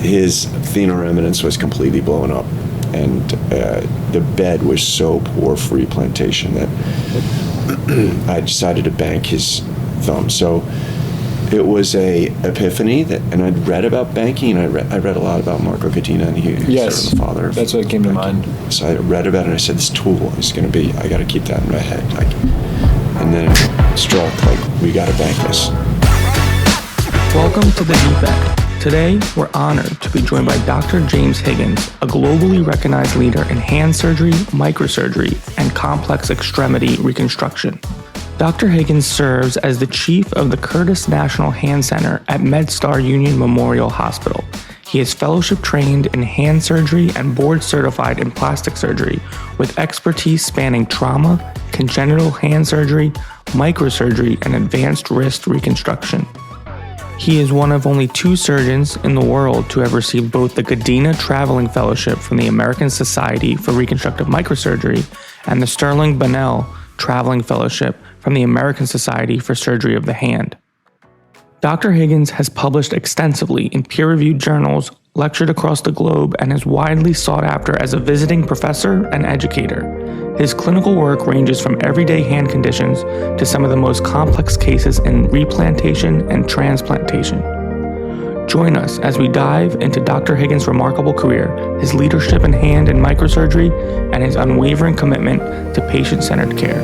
his thenar eminence was completely blown up, and the bed was so poor for replantation that I decided to bank his thumb. So it was a epiphany and I'd read about banking, and I read a lot about Marco Catena, and he's sort of the father. That's what came to mind. So I read about it, and I said, this tool is going to be, I got to keep that in my head. And then it struck, we got to bank this. Welcome to The Defect. Today, we're honored to be joined by Dr. James Higgins, a globally recognized leader in hand surgery, microsurgery, and complex extremity reconstruction. Dr. Higgins serves as the chief of the Curtis National Hand Center at MedStar Union Memorial Hospital. He is fellowship trained in hand surgery and board certified in plastic surgery, with expertise spanning trauma, congenital hand surgery, microsurgery, and advanced wrist reconstruction. He is one of only 2 surgeons in the world to have received both the Gadina Traveling Fellowship from the American Society for Reconstructive Microsurgery and the Sterling Bonnell Traveling Fellowship from the American Society for Surgery of the Hand. Dr. Higgins has published extensively in peer-reviewed journals, lectured across the globe, and is widely sought after as a visiting professor and educator. His clinical work ranges from everyday hand conditions to some of the most complex cases in replantation and transplantation. Join us as we dive into Dr. Higgins' remarkable career, his leadership in hand and microsurgery, and his unwavering commitment to patient-centered care.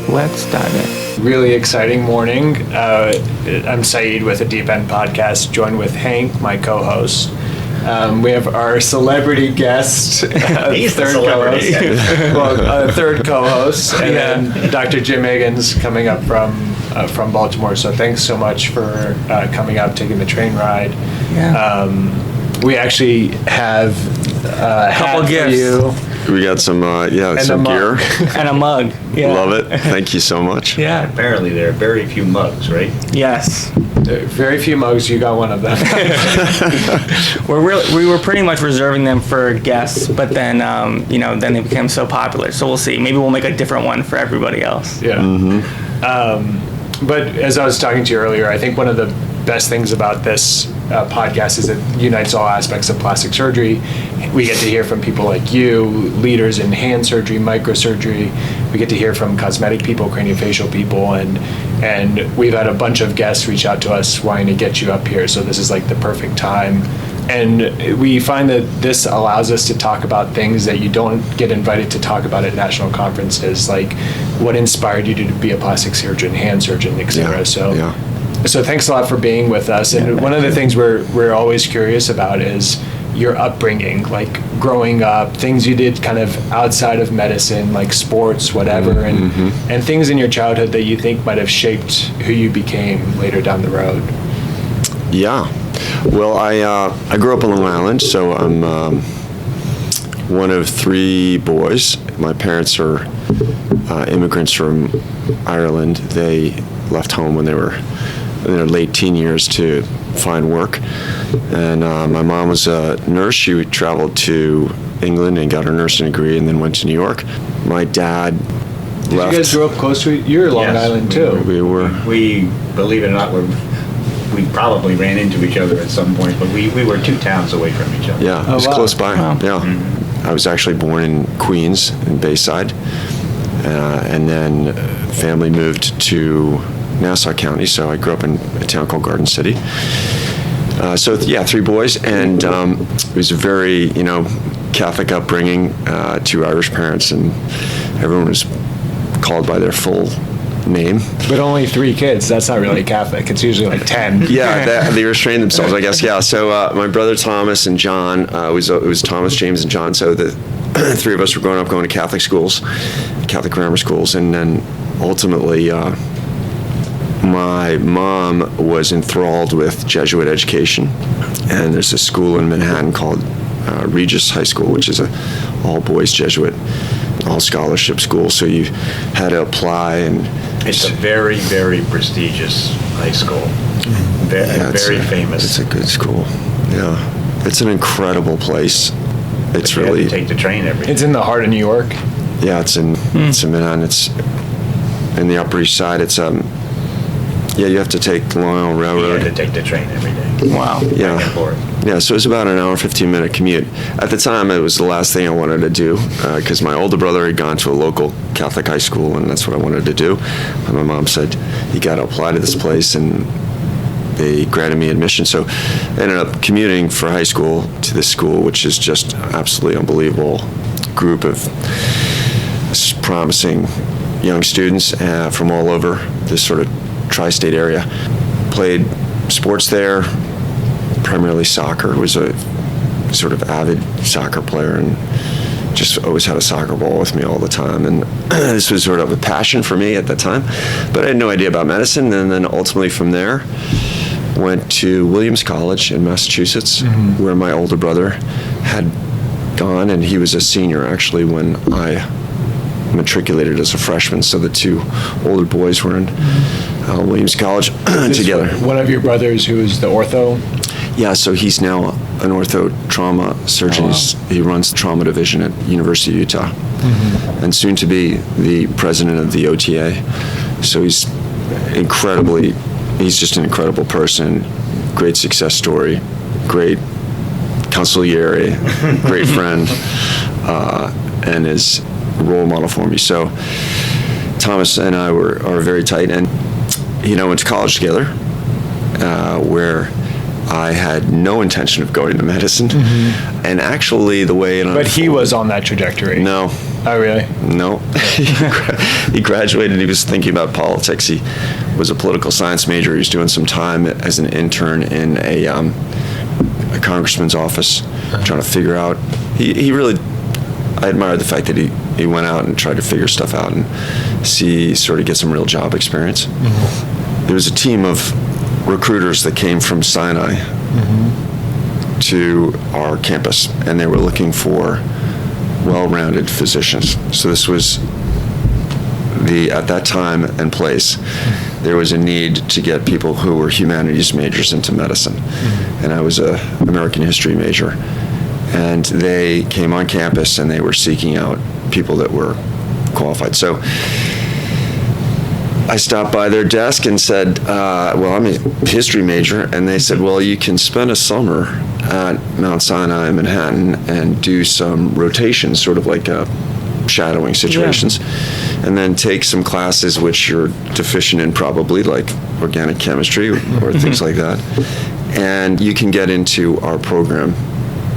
Let's dive in. Really exciting morning. I'm Saeed with the Deep End Podcast, joined with Hank, my co-host. We have our celebrity guest, third co-host, and then Dr. Jim Higgins coming up from Baltimore. So thanks so much for coming up, taking the train ride. Yeah. We actually have a couple gifts for you. We got some, some gear. And a mug. Yeah. Love it. Thank you so much. Yeah. Apparently there are very few mugs, right? Yes. Very few mugs. You got one of them. We were pretty much reserving them for guests, but then then they became so popular. So we'll see. Maybe we'll make a different one for everybody else. Yeah. Mm-hmm. But as I was talking to you earlier, I think one of the best things about this podcast is it unites all aspects of plastic surgery. We get to hear from people like you, leaders in hand surgery, microsurgery. We get to hear from cosmetic people, craniofacial people, and we've had a bunch of guests reach out to us wanting to get you up here. So this is like the perfect time. And we find that this allows us to talk about things that you don't get invited to talk about at national conferences, like what inspired you to be a plastic surgeon, hand surgeon, etc. So thanks a lot for being with us. And one of the things we're always curious about is your upbringing, like growing up, things you did kind of outside of medicine, like sports, whatever, and things in your childhood that you think might have shaped who you became later down the road. Yeah. Well, I grew up on Long Island, so I'm one of 3 boys. My parents are immigrants from Ireland. They left home when they were in their late teen years to find work. And my mom was a nurse. She traveled to England and got her nursing degree and then went to New York. My dad left. You guys grew up close to you're Long Island too. We were. We, believe it or not, we probably ran into each other at some point, but we were 2 towns away from each other. Yeah, it was close by. Wow. Yeah. Mm-hmm. I was actually born in Queens, in Bayside. And then family moved to Nassau County, so I grew up in a town called Garden City. 3 boys, and it was a very, Catholic upbringing, 2 Irish parents, and everyone was called by their full name. But only 3 kids. That's not really Catholic. It's usually like 10. Yeah, they restrained themselves, I guess. Yeah. So my brother Thomas and John, it was Thomas, James, and John. So the 3 of us were growing up going to Catholic schools, Catholic grammar schools, and then ultimately my mom was enthralled with Jesuit education, and there's a school in Manhattan called Regis High School, which is a all-boys Jesuit, all-scholarship school. So you had to apply, and it's a very, very prestigious high school. Very famous. It's a good school. Yeah, it's an incredible place. It's you really have to take the train every day. It's in the heart of New York. Yeah, it's in Manhattan. It's in the Upper East Side. It's Yeah, you have to take the Long Island We Railroad. had to take the train every day. Wow. Yeah. Back and forth. Yeah, so it was about an hour, 15-minute commute. At the time, it was the last thing I wanted to do because my older brother had gone to a local Catholic high school, and that's what I wanted to do. And my mom said, you got to apply to this place, and they granted me admission. So I ended up commuting for high school to this school, which is just absolutely unbelievable group of promising young students from all over this sort of tri-state area. Played sports there, primarily soccer. Was a sort of avid soccer player and just always had a soccer ball with me all the time. And this was sort of a passion for me at that time. But I had no idea about medicine. And then ultimately from there, went to Williams College in Massachusetts, where my older brother had gone. And he was a senior, actually, when I matriculated as a freshman, so the two older boys were in Williams College together. One of your brothers who is the ortho? Yeah, so he's now an ortho trauma surgeon. Oh, wow. He runs the trauma division at University of Utah, and soon to be the president of the OTA. So he's just an incredible person, great success story, great consigliere, great friend, and is a role model for me. So Thomas and I are very tight, and went to college together, where I had no intention of going to medicine, and actually the way it But he unfolded- was on that trajectory. No, Oh, really? no. He graduated. He was thinking about politics. He was a political science major. He was doing some time as an intern in a congressman's office, trying to figure out. He really. I admired the fact that he went out and tried to figure stuff out and sort of get some real job experience. There was a team of recruiters that came from Sinai to our campus, and they were looking for well-rounded physicians. So this was at that time and place, there was a need to get people who were humanities majors into medicine. And I was a American history major. And they came on campus and they were seeking out people that were qualified. So I stopped by their desk and said, well, I'm a history major. And they said, well, you can spend a summer at Mount Sinai in Manhattan and do some rotations, sort of like shadowing situations, and then take some classes which you're deficient in, probably like organic chemistry or things like that. And you can get into our program.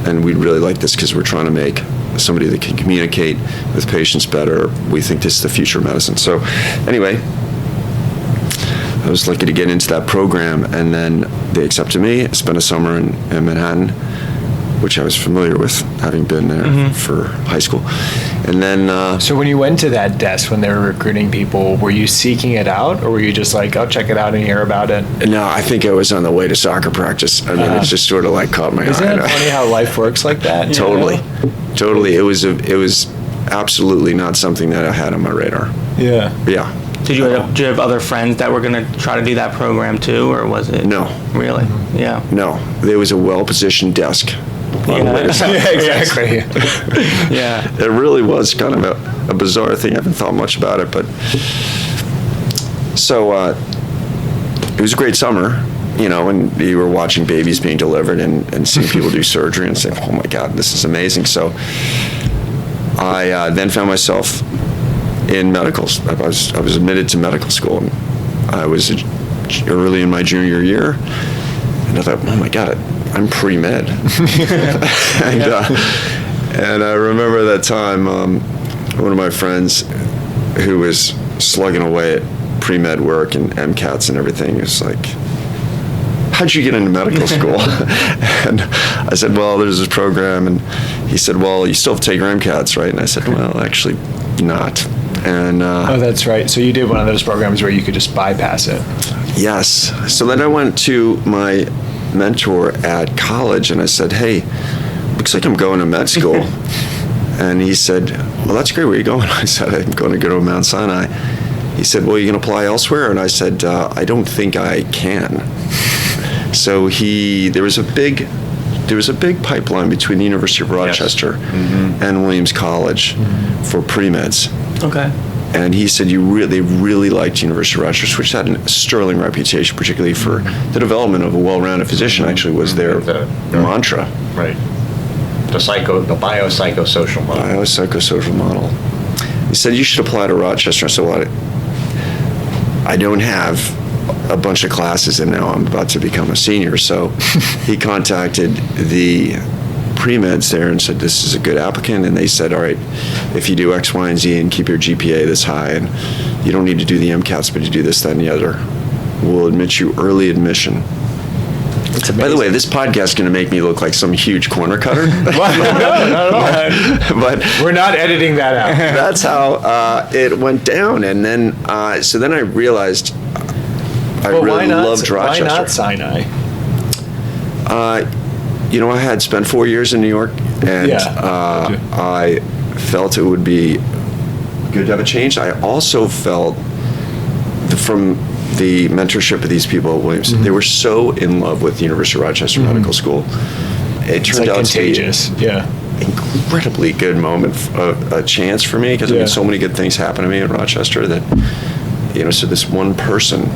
And we really like this because we're trying to make somebody that can communicate with patients better. We think this is the future of medicine. So anyway, I was lucky to get into that program, and then they accepted me. I spent a summer in Manhattan, which I was familiar with, having been there for high school. And then... So when you went to that desk, when they were recruiting people, were you seeking it out, or were you just like, I'll check it out and hear about it? No, I think I was on the way to soccer practice. I mean, it just sort of like caught my eye. Isn't it funny how life works like that? Totally. Totally. It was absolutely not something that I had on my radar. Yeah. Yeah. Did you have other friends that were going to try to do that program too, or was it? No. Really? Yeah. No. There was a well-positioned desk on the way to soccer. Yeah, exactly. Yeah. It really was kind of a bizarre thing. I haven't thought much about it, but so it was a great summer, and you were watching babies being delivered and seeing people do surgery and saying, oh my God, this is amazing. So I then found myself in medicals. I was admitted to medical school, and I was early in my junior year, and I thought, oh my God, I'm pre-med. And I remember that time, one of my friends who was slugging away at pre-med work and MCATs and everything was like, how'd you get into medical school? And I said, well, there's this program. And he said, well, you still have to take your MCATs, right? And I said, well, actually not. And Oh, that's right. So you did one of those programs where you could just bypass it. yes. So then I went to my mentor at college and I said, hey, looks like I'm going to med school. And he said, well, that's great. Where are you going? I said, I'm going to go to Mount Sinai. He said, well, you can apply elsewhere? And I said, I don't think I can. So there was a big pipeline between the University of Rochester and Williams College for pre-meds. Okay. And he said they really liked University of Rochester, which had a sterling reputation, particularly for the development of a well-rounded physician. Actually, was their mantra. Right. The biopsychosocial model. Biopsychosocial model. He said you should apply to Rochester. I said, well, I don't have a bunch of classes, and now I'm about to become a senior. So he contacted the pre-meds there and said, this is a good applicant. And they said, all right, if you do X, Y, and Z and keep your GPA this high, and you don't need to do the MCATs, but you do this, that, and the other, we'll admit you early admission. By the way, this podcast is going to make me look like some huge corner cutter. No, not at all. But we're not editing that out. That's how it went down. And then, so then I realized I really loved Rochester. Why not Sinai? I had spent 4 years in New York, and I felt it would be good to have a change. I also felt from the mentorship of these people at Williams, they were so in love with the University of Rochester Medical School. It turned out contagious. to be incredibly good moment, a chance for me, because so many good things happened to me in Rochester that, so this one person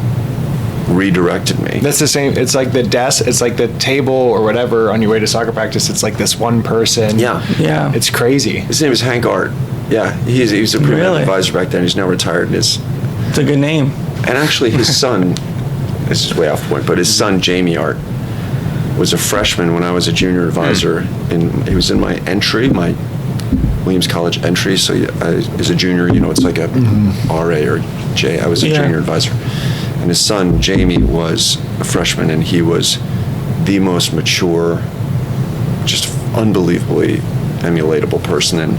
redirected me. That's the same. It's like the desk. It's like the table or whatever on your way to soccer practice. It's like this one person. Yeah. It's crazy. His name is Hank Art. Yeah, he was a pre-med advisor back then. He's now retired. It's a good name. And actually, his son, this is way off point, but his son, Jamie Art, was a freshman when I was a junior advisor. And he was in my Williams College entry. So as a junior, it's like a RA or J. I was a junior advisor. And his son, Jamie, was a freshman, and he was the most mature, just unbelievably emulatable person. And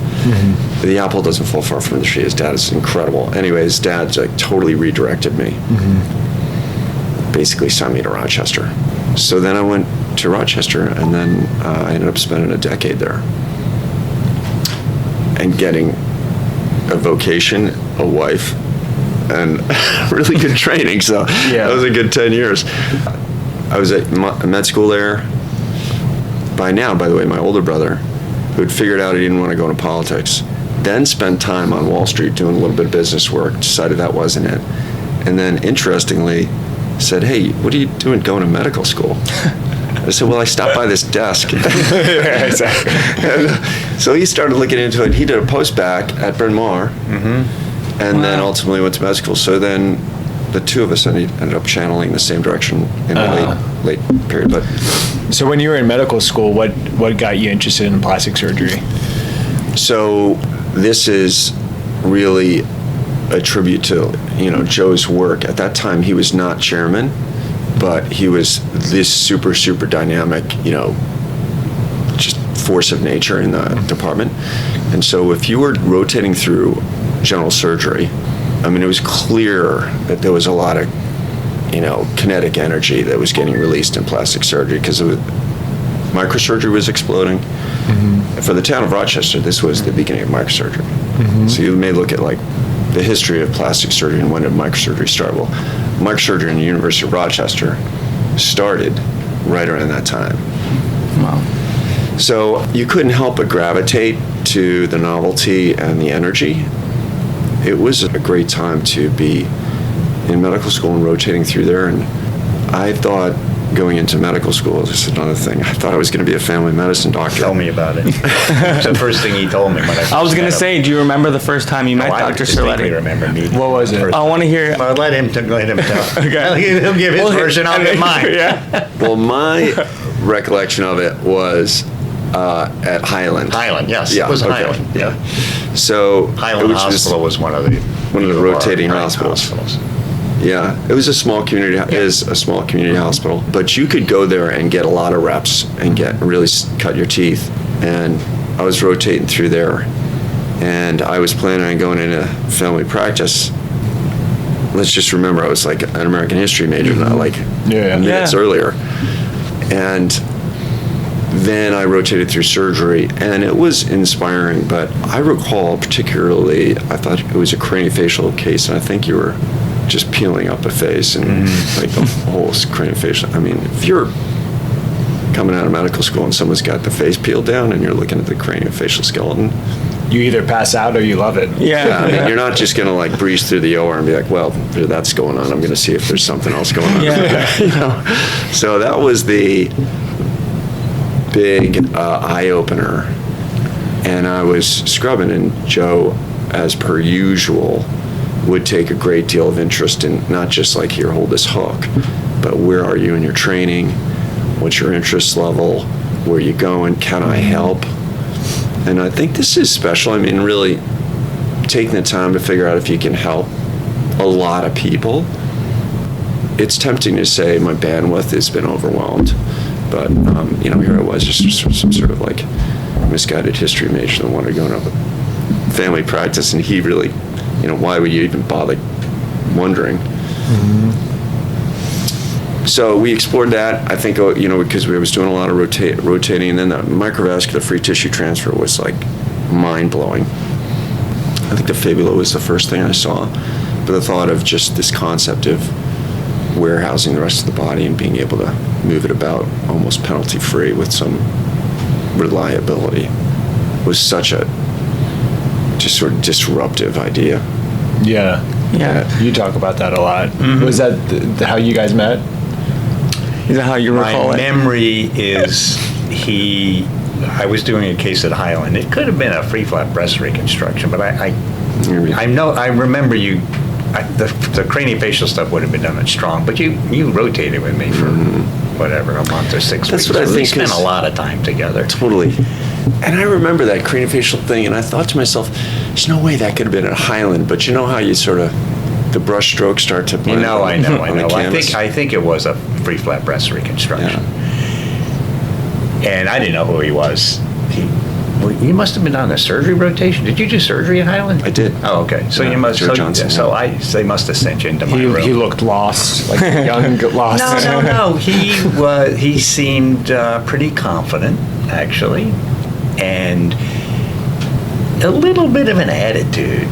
the apple doesn't fall far from the tree. His dad is incredible. Anyway, his dad totally redirected me. Basically signed me to Rochester. So then I went to Rochester, and then I ended up spending a decade there and getting a vocation, a wife, and really good training. So that was a good 10 years. I was at med school there. By now, by the way, my older brother, who had figured out he didn't want to go into politics, then spent time on Wall Street doing a little bit of business work, decided that wasn't it. And then, interestingly, said, hey, what are you doing going to medical school? I said, well, I stopped by this desk. Yeah, exactly. And so he started looking into it. He did a post-bac at Bryn Mawr, and then ultimately went to med school. So then the two of us ended up channeling the same direction in the late period. But so when you were in medical school, what got you interested in plastic surgery? So this is really a tribute to Joe's work. At that time, he was not chairman, but he was this super dynamic, just force of nature in the department. And so if you were rotating through general surgery, it was clear that there was a lot of, kinetic energy that was getting released in plastic surgery, because microsurgery was exploding. For the town of Rochester, this was the beginning of microsurgery. So you may look at the history of plastic surgery and when did microsurgery start. Well, microsurgery in the University of Rochester started right around that time. Wow. So you couldn't help but gravitate to the novelty and the energy. It was a great time to be in medical school and rotating through there. And I thought going into medical school, this is another thing, I thought I was going to be a family medicine doctor. Tell me about it. It's the first thing he told me when I was going to say, do you remember the first time you met Dr. Cerletti? I remember meeting. What was it? I want to hear. Well, let him tell. Okay. He'll give his version, I'll give mine. Well, my recollection of it was at Highland. Highland, yes. Yeah, It was okay. Highland. Yeah. So Highland Hospital was one of the rotating hospitals. Yeah, it was a small community. Is a small community hospital, but you could go there and get a lot of reps and really cut your teeth. And I was rotating through there, and I was planning on going into family practice. Let's just remember, I was like an American history major, not minutes earlier. And then I rotated through surgery, and it was inspiring. But I recall particularly, I thought it was a craniofacial case, and I think you were just peeling up a face and the whole craniofacial. If you're coming out of medical school and someone's got the face peeled down and you're looking at the craniofacial skeleton, you either pass out or you love it. Yeah, I mean, you're not just going to like breeze through the OR and be like, well, that's going on. I'm going to see if there's something else going on. Yeah. You know? So that was the big eye opener. And I was scrubbing, and Joe, as per usual, would take a great deal of interest in not just like, here, hold this hook, but where are you in your training? What's your interest level? Where are you going? Can I help? And I think this is special. I mean, really taking the time to figure out if you can help a lot of people. It's tempting to say my bandwidth has been overwhelmed, but you know, here I was, just some sort of like misguided history major that wanted to go into family practice, and he really, you know, why would you even bother wondering? Mm-hmm. So we explored that, I think, you know, because we was doing a lot of rotating, and then the microvascular free tissue transfer was like mind-blowing. I think the fibula was the first thing I saw, but the thought of just this concept of warehousing the rest of the body and being able to move it about almost penalty-free with some reliability was such a just sort of disruptive idea. Yeah. You talk about that a lot. Mm-hmm. Was that how you guys met? Is that how you recall My it? memory is I was doing a case at Highland. It could have been a free flat breast reconstruction, but I remember you. The craniofacial stuff would have been done at Strong, but you rotated with me for whatever, a month or 6 That's weeks. what I We think spent is- a lot of time together. Totally. And I remember that craniofacial thing, and I thought to myself, there's no way that could have been at Highland, but you know how you sort of, the brush strokes start to blend I know. on the canvas? I think it was a free flat breast reconstruction. Yeah. And I didn't know who he was. You must have been on a surgery rotation. Did you do surgery at Highland? I did. Oh, okay. So Yeah, you must. Joe Johnson, They must have sent you into my room. He looked lost, like young, lost. No. He seemed pretty confident, actually, and a little bit of an attitude.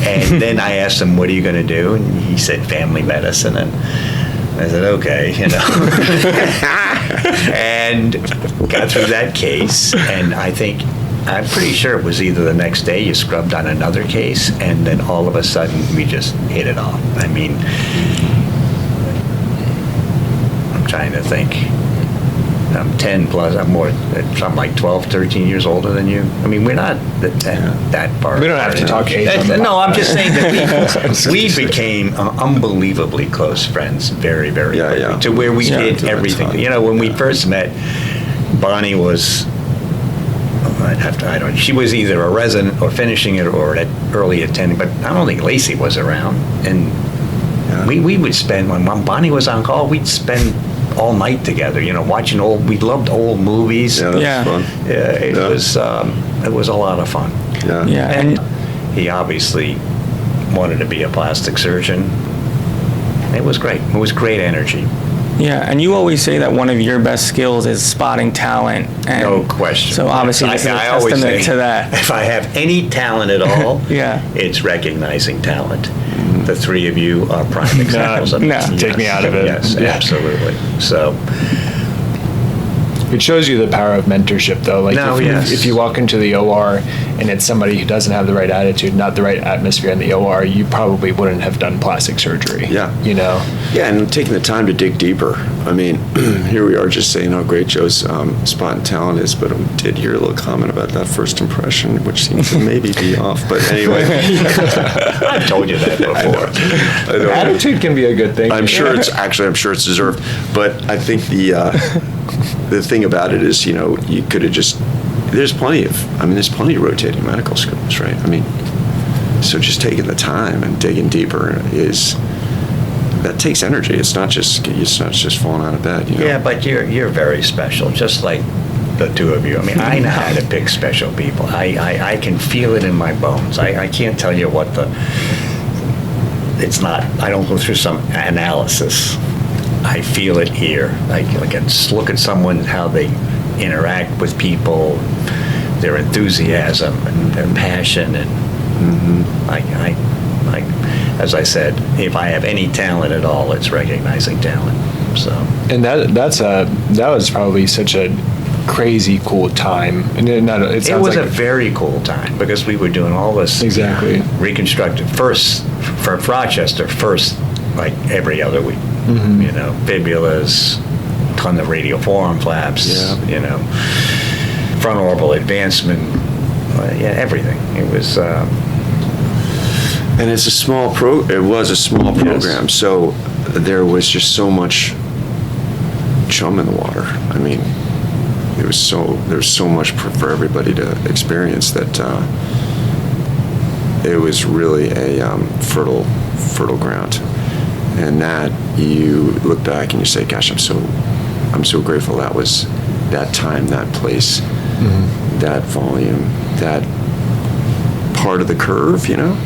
And then I asked him, "What are you going to do?" And he said, "Family medicine." And I said, "Okay," you know, and got through that case. And I'm pretty sure it was either the next day you scrubbed on another case, and then all of a sudden we just hit it off. I mean, I'm trying to think. I'm 10 plus, I'm more, something like 12, 13 years older than you. I mean, we're not that far. We don't have to talk age. No, I'm just saying that we became unbelievably close friends very, very quickly, yeah. to where we did that's everything. fun. You know, when we first met, Bonnie was, she was either a resident or finishing it or early attending, but I don't think Lacey was around. And we would spend, when Bonnie was on call, we'd spend all night together, you know, watching we loved old movies. Yeah, that's Yeah. fun. It was a lot of fun. Yeah. And he obviously wanted to be a plastic surgeon. It was great. It was great energy. Yeah, and you always say that one of your best skills is spotting talent. And No question. So obviously this is a always testament say, to that. If I have any talent at all, Yeah. it's recognizing talent. The three of you are prime examples of no. it. Take me out of it. Yes, Yeah. absolutely. So, It shows you the power of mentorship, though. Like if you walk into the OR and it's somebody who doesn't have the right attitude, not the right atmosphere in the OR, you probably wouldn't have done plastic surgery. Yeah. You know. Yeah, and taking the time to dig deeper. I mean, here we are just saying how great Joe's spot and talent is, but I did hear a little comment about that first impression, which seems to maybe be off. But anyway, I've told you that before. I don't know. Attitude can be a good thing. I'm sure it's deserved, but I think the thing about it is, you know, you could have just, there's plenty of rotating medical schools, right? I mean, so just taking the time and digging deeper that takes energy. It's not just falling out of bed, you know? Yeah, but you're very special, just like the two of you. I mean, I know how to pick special people. I can feel it in my bones. I can't tell you what it's not, I don't go through some analysis. I feel it here. I can look at someone, how they interact with people, their enthusiasm and their passion, and as I said, if I have any talent at all, it's recognizing talent. So. And that was probably such a crazy cool time. And it It was like a very cool time because we were doing all this Exactly. reconstructive first for Rochester first, like every other week. You know, fibulas, ton of radial forearm flaps. Yeah. You know, frontal orbital advancement. Everything. It was. And it's a small it was a small program, so there was just so much chum in the water. I mean, there was so much for everybody to experience that it was really a fertile ground. And that you look back and you say, gosh, I'm so grateful that was that time, that place, that volume, that part of the curve, you know?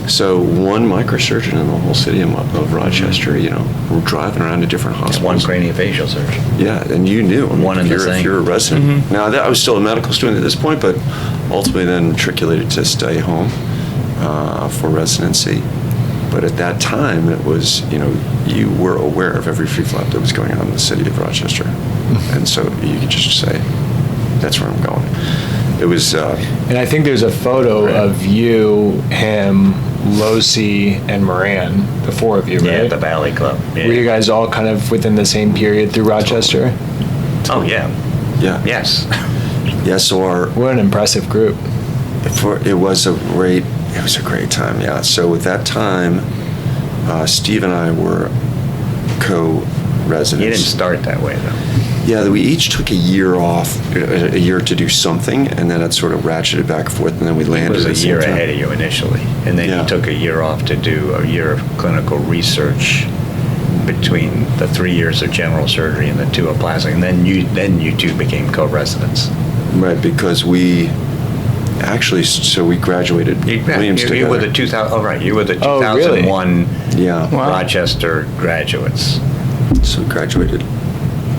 So one microsurgeon in the whole city of Rochester, you know, we're driving around to different Just one hospitals. craniofacial surgeon. Yeah, and you knew. I mean, One and the same. if you're a resident. Now, I was still a medical student at this point, but ultimately then matriculated to stay home for residency. But at that time, it was, you know, you were aware of every free flap that was going on in the city of Rochester. And so you could just say, that's where I'm going. It was... And I think there's a photo of you, him, Losi, and Moran, the four of you, right? Yeah, the Valley Club. Yeah. Were you guys all kind of within the same period through Rochester? Oh yeah. Yeah. Yes. Yeah, so What an impressive group. it was a great time, yeah. So at that time, Steve and I were co-residents. You didn't start that way though. Yeah, we each took a year off, a year to do something, and then it sort of ratcheted back and forth, and then we He landed was at a the same year time. ahead of you initially, and then Yeah. you took a year off to do a year of clinical research between the 3 years of general surgery and the 2 of plastic, and then you two became co-residents. Right, because we actually, so we graduated Williams you together. were the 2000. Oh right, you were the Oh, really? 2001 Yeah. Wow. Rochester graduates. So we graduated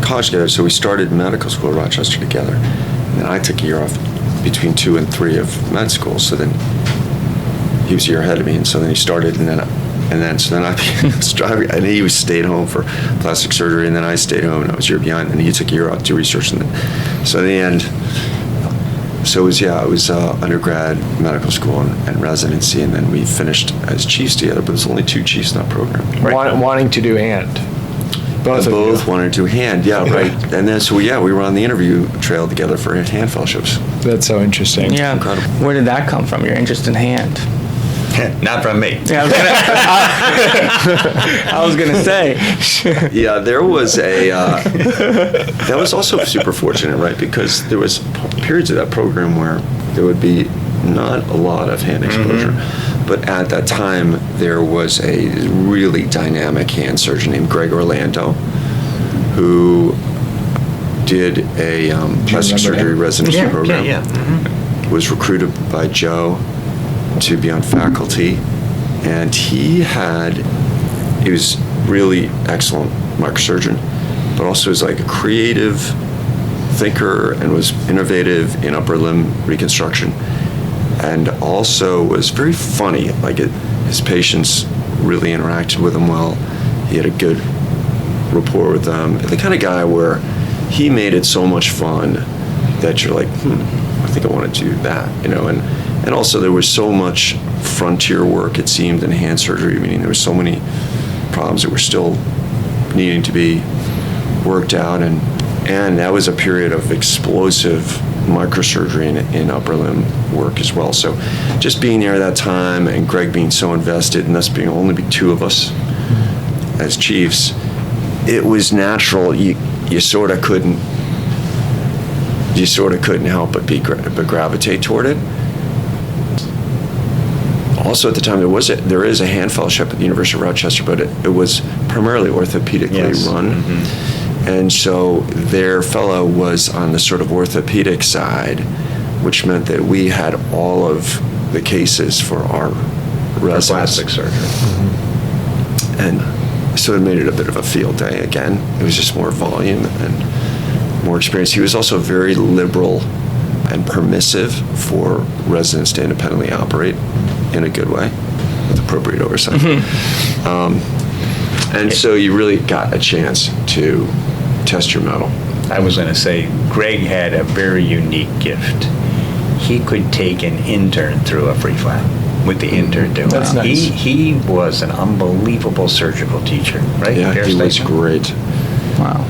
college together. So we started medical school at Rochester together. And then I took a year off between 2 and 3 of med school. So then he was a year ahead of me, and so then he started, and then I was driving, and he stayed home for plastic surgery, and then I stayed home, and I was a year behind, and he took a year off to do research, and then, so in the end, so it was undergrad, medical school, and residency, and then we finished as chiefs together, but there's only 2 chiefs in that program. Wanting to do hand. Both of Both you. wanted to hand, yeah, right. And then, so yeah, we were on the interview trail together for hand fellowships. That's so interesting. Yeah. Incredible. Where did that come from? Your interest in hand? Not from me. Yeah, I was gonna say. Yeah, there was that was also super fortunate, right? Because there was periods of that program where there would be not a lot of hand exposure. But at that time, there was a really dynamic hand surgeon named Greg Orlando, who did a plastic remember surgery him? residency program. Yeah. Was recruited by Joe to be on faculty, and he was really excellent microsurgeon, but also was like a creative thinker and was innovative in upper limb reconstruction, and also was very funny. Like his patients really interacted with him well. He had a good rapport with them. The kind of guy where he made it so much fun that you're like, I think I want to do that, you know. And also there was so much frontier work, it seemed, in hand surgery, meaning there were so many problems that were still needing to be worked out, and that was a period of explosive microsurgery in upper limb work as well. So just being there at that time, and Greg being so invested, and us being only 2 of us as chiefs, it was natural. You sort of couldn't help but gravitate toward it. Also at the time, there is a hand fellowship at the University of Rochester, but it was primarily orthopedically run. And so their fellow was on the sort of orthopedic side, which meant that we had all of the cases for our residents. Plastic surgery. And so it made it a bit of a field day again. It was just more volume and more experience. He was also very liberal and permissive for residents to independently operate in a good way with appropriate oversight. And so you really got a chance to test your mettle. I was going to say, Greg had a very unique gift. He could take an intern through a free flat with the intern doing. That's nice. He was an unbelievable surgical teacher, right? Yeah, Fair he was statement? great. Wow.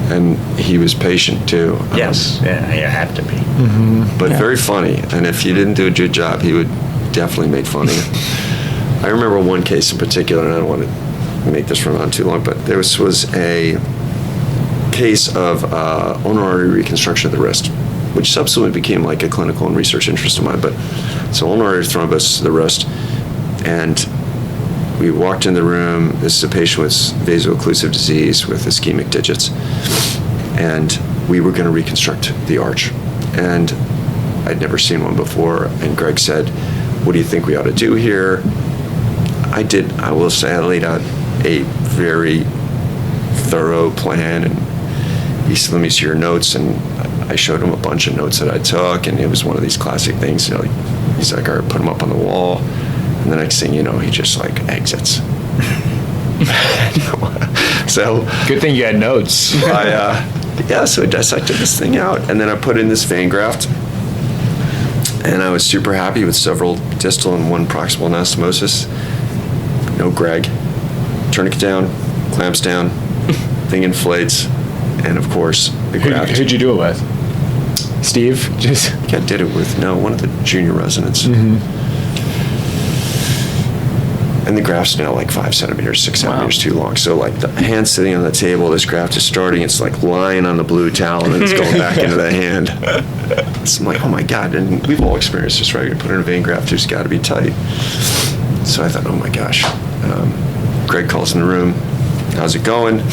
And he was patient, too. Yes, yeah, you have to be. But Yeah. very funny. And if you didn't do a good job, he would definitely make fun of you. I remember one case in particular, and I don't want to make this run on too long, but there was a case of ulnar artery reconstruction of the wrist, which subsequently became like a clinical and research interest of mine. But so ulnar artery thrombus of the wrist, and we walked in the room. This is a patient with vaso-occlusive disease with ischemic digits, and we were going to reconstruct the arch. And I'd never seen one before, and Greg said, "What do you think we ought to do here?" I will say, I laid out a very thorough plan, and he said, "Let me see your notes," and I showed him a bunch of notes that I took, and it was one of these classic things, you know, he's like, "All right, put them up on the wall," and the next thing you know, he just like exits. So Good thing you had notes. so I dissected this thing out, and then I put in this vein graft, and I was super happy with several distal and one proximal anastomosis. No Greg. Tourniquet down, clamps down, thing inflates, and of course, the graft. Who'd you do it with? Steve? Just I did it with, one of the junior residents. And the graft's now like 5 centimeters, 6 centimeters too long. So like the hand sitting on the table, this graft is starting, it's like lying on the blue towel and it's going back into the hand. So I'm like, oh my God. And we've all experienced this, right? You put in a vein graft, it's got to be tight. So I thought, oh my gosh. Greg calls in the room. How's it going?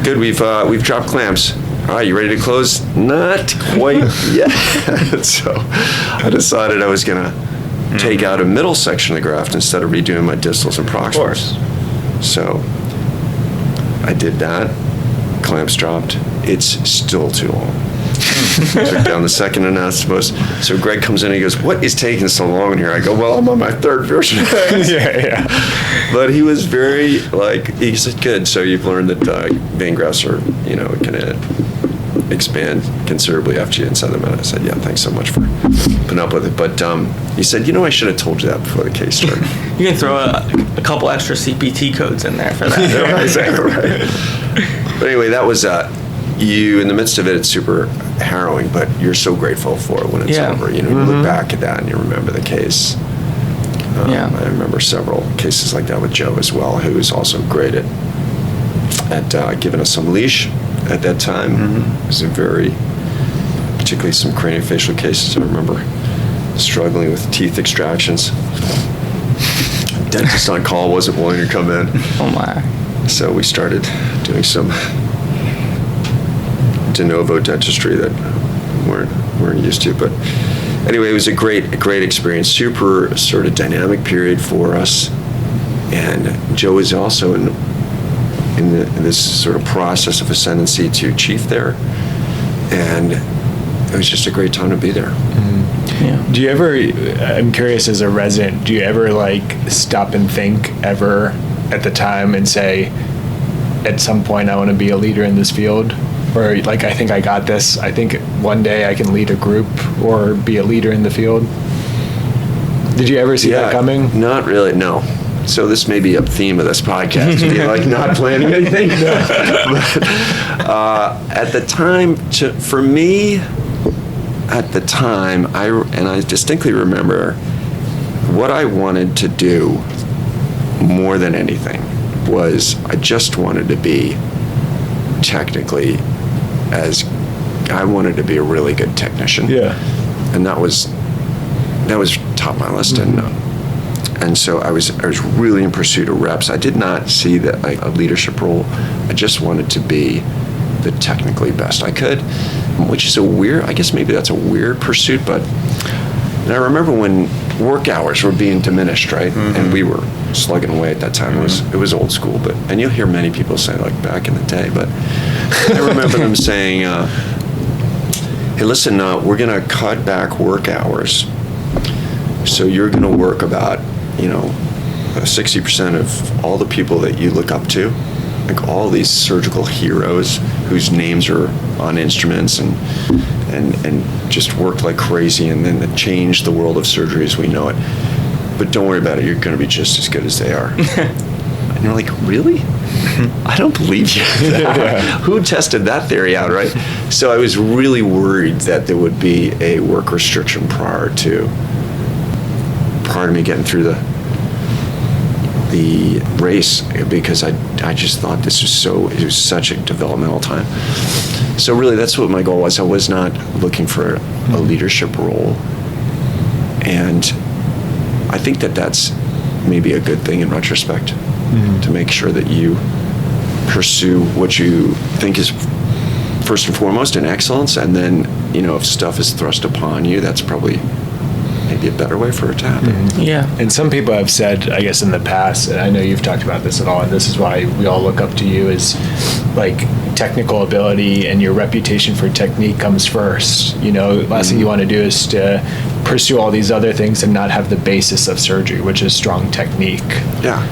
Good, we've dropped clamps. All right, you ready to close? Not quite yet. So I decided I was going to take out a middle section of the graft instead of redoing my distals and proximals. Of course. So I did that. Clamps dropped. It's still too long. Took down the second anastomosis. So Greg comes in and he goes, "What is taking so long in here?" I go, "Well, I'm on my third version." yeah. But he was very he said, "Good. So you've learned that vein grafts are, can expand considerably after you inside them." And I said, "Yeah, thanks so much for putting up with it." But he said, "I should have told you that before the case started." You can throw a couple extra CPT codes in there for that. Yeah, exactly right. But anyway, that was you. In the midst of it, it's super harrowing, but you're so grateful for it when it's over. You look back at that and you remember the case. I remember several cases like that with Joe as well, who was also great at giving us some leash at that time. It was particularly some craniofacial cases. I remember struggling with teeth extractions. Dentist on call wasn't willing to come in. Oh my. So we started doing some de novo dentistry that weren't used to. But anyway, it was a great experience. Super sort of dynamic period for us. And Joe was also in this sort of process of ascendancy to chief there. And it was just a great time to be there. Yeah. Do you ever, I'm curious as a resident, do you ever stop and think ever at the time and say, at some point I want to be a leader in this field? Or I think I got this. I think one day I can lead a group or be a leader in the field. Did you ever see that coming? Not really, no. So this may be a theme of this podcast, be not planning anything. But, at the time, for me, at the time, I distinctly remember what I wanted to do more than anything was I just wanted to be technically I wanted to be a really good technician. Yeah. And that was top of my list. And so I was really in pursuit of reps. I did not see that a leadership role. I just wanted to be the technically best I could, which is I guess maybe that's a weird pursuit, but and I remember when work hours were being diminished, right? And we were slugging away at that time. It was old school, and you'll hear many people say back in the day, but I remember them saying, "Hey, listen, we're going to cut back work hours, so you're going to work about 60% of all the people that you look up to, all these surgical heroes whose names are on instruments and just worked like crazy, and then it changed the world of surgery as we know it. But don't worry about it, you're going to be just as good as they are. And you're like, really? I don't believe you. Who tested that theory out, right? So I was really worried that there would be a work restriction prior to me getting through the race, because I just thought it was such a developmental time. So really that's what my goal was. I was not looking for a leadership role. And I think that's maybe a good thing in retrospect, to make sure that you pursue what you think is first and foremost in excellence, and then, if stuff is thrust upon you, that's probably maybe a better way for it to happen. Yeah. And some people have said, I guess in the past, and I know you've talked about this at all, and this is why we all look up to you, is like technical ability and your reputation for technique comes first. Last thing you want to do is to pursue all these other things and not have the basis of surgery, which is strong technique. Yeah.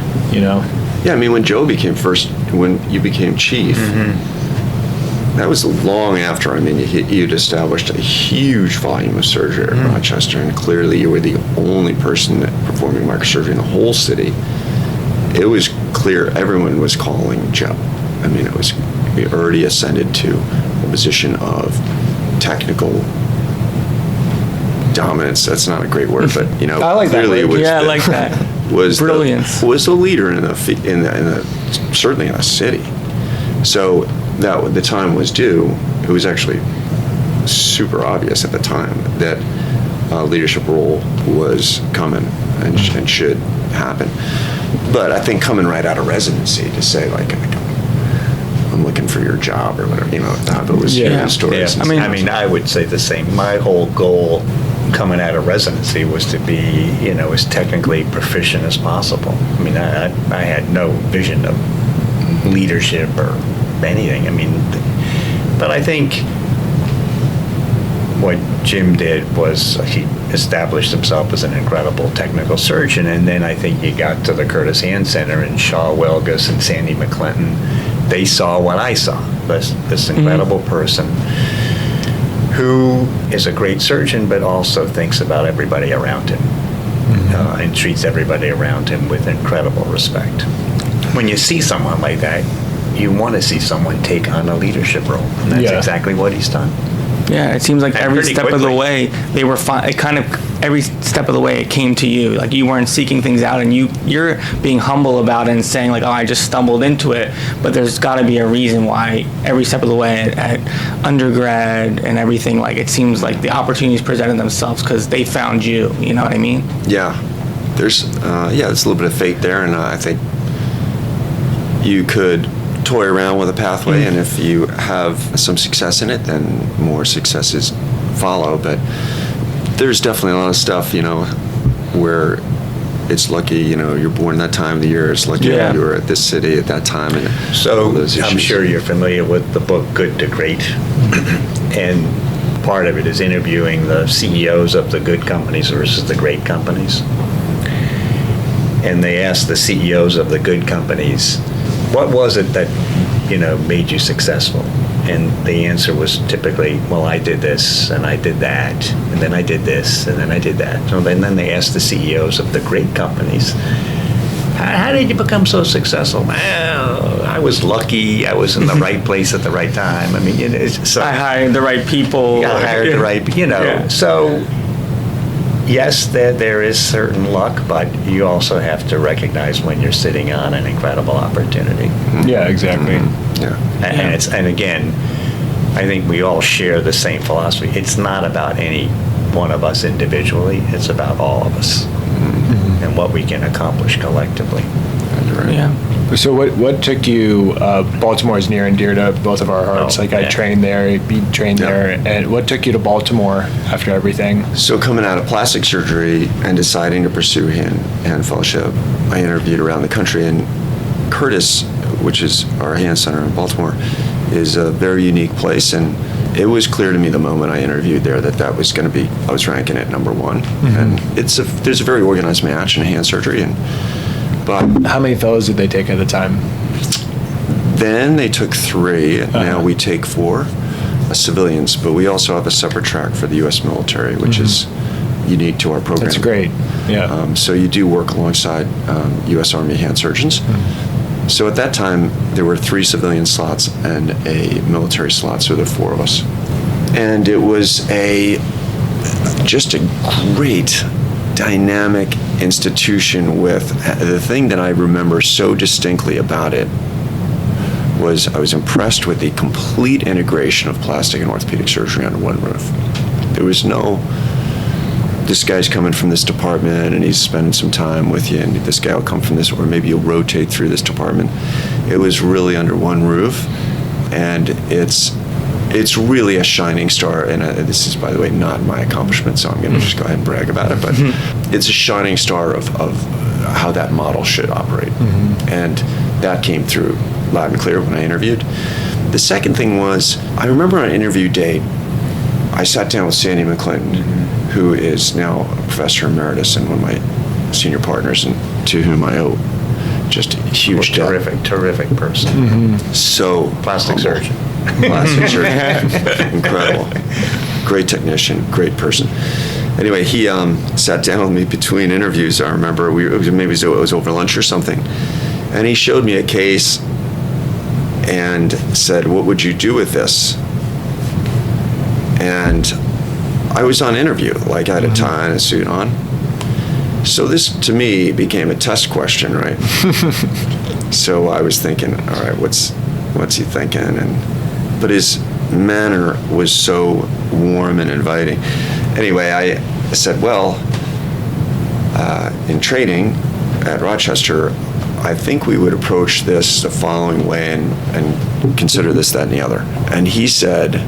Yeah, I mean, when when you became chief, that was long after. I mean, you'd established a huge volume of surgery at Rochester, and clearly you were the only person performing microsurgery in the whole city. It was clear everyone was calling Joe. I mean, we already ascended to a position of technical dominance. That's not a great word, but I like that clearly word. it was I like that. was Brilliance. was the leader in certainly in the city. So that when the time was due, it was actually super obvious at the time that a leadership role was coming and should happen. But I think coming right out of residency to say like, I'm looking for your job or whatever, that was stories. Yeah. I mean, I would say the same. My whole goal coming out of residency was to be, as technically proficient as possible. I mean, I had no vision of leadership or anything. I mean, but I think what Jim did was he established himself as an incredible technical surgeon, and then I think you got to the Curtis Hand Center and Shaw Wilgus and Sandy McClinton. They saw what I saw, this incredible person who is a great surgeon, but also thinks about everybody around him and treats everybody around him with incredible respect. When you see someone like that, you want to see someone take on a leadership role, and that's exactly what he's done. Yeah, it seems like And every pretty step of the quickly. way they were fine. It kind of every step of the way it came to you. Like you weren't seeking things out, and you're being humble about it and saying like, "Oh, I just stumbled into it." But there's got to be a reason why every step of the way at undergrad and everything. Like it seems like the opportunities presented themselves because they found you. You know what I mean? Yeah, there's a little bit of fate there, and I think you could toy around with a pathway, and if you have some success in it, then more successes follow. But there's definitely a lot of stuff, where it's lucky, you're born that time of the year. It's lucky you were at this city at that time. And So those I'm issues. sure you're familiar with the book Good to Great, and part of it is interviewing the CEOs of the good companies versus the great companies. And they asked the CEOs of the good companies, what was it that, made you successful? And the answer was typically, well, I did this, and I did that, and then I did this, and then I did that. So then they asked the CEOs of the great companies, how did you become so successful? Well, I was lucky. I was in the right place at the right time. I mean, so I hired the right people. I hired the right, Yeah. So yes, there is certain luck, but you also have to recognize when you're sitting on an incredible opportunity. Yeah, exactly. Yeah. And again, I think we all share the same philosophy. It's not about any one of us individually. It's about all of us and what we can accomplish collectively. You're right. Yeah. So what took you, Baltimore is near and dear to both of our hearts. Oh, I yeah. trained there, you trained Yeah. there. And what took you to Baltimore after everything? So coming out of plastic surgery and deciding to pursue hand fellowship, I interviewed around the country, and Curtis, which is our hand center in Baltimore, is a very unique place, and it was clear to me the moment I interviewed there that was going to be, I was ranking it number one. And there's a very organized match in hand surgery, but How many fellows did they take at the time? Then they took 3. Now we take 4 civilians, but we also have a separate track for the U.S. military, which is unique to our program. That's great. Yeah. So you do work alongside U.S. Army hand surgeons. So at that time, there were 3 civilian slots and a military slot, so there were 4 of us. And it was just a great dynamic institution. With the thing that I remember so distinctly about it was I was impressed with the complete integration of plastic and orthopedic surgery under one roof. There was no, this guy's coming from this department and he's spending some time with you, and this guy will come from this, or maybe you'll rotate through this department. It was really under one roof, and it's really a shining star. And this is, by the way, not my accomplishment, so I'm going to just go ahead and brag about it. But it's a shining star of how that model should operate, and that came through loud and clear when I interviewed. The second thing was, I remember on interview day, I sat down with Sandy McClinton, who is now a professor emeritus and one of my senior partners, and to whom I owe just a huge debt. Terrific person. So Plastic humble. surgeon. Plastic surgeon. Incredible. Great technician, great person. Anyway, he sat down with me between interviews. I remember maybe it was over lunch or something, and he showed me a case and said, "What would you do with this?" And I was on interview, like I had a tie and a suit on. So this, to me, became a test question, right? So I was thinking, all right, what's he thinking? But his manner was so warm and inviting. Anyway, I said, well, in training at Rochester, I think we would approach this the following way and consider this, that, and the other. And he said,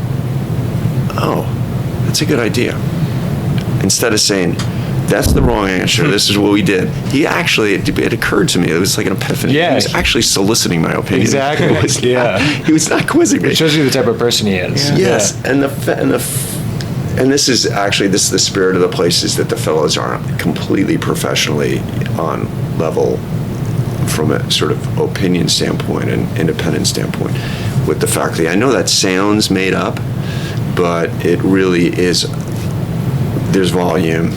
oh, that's a good idea. Instead of saying, that's the wrong answer, this is what we did, he actually, it occurred to me, it was like an epiphany. Yeah. He was actually soliciting my opinion. Exactly. He was not quizzing me. It shows you the type of person he is. Yes, and this is the spirit of the place, is that the fellows are completely professionally on level from a sort of opinion standpoint and independent standpoint with the faculty. I know that sounds made up, but it really is. There's volume,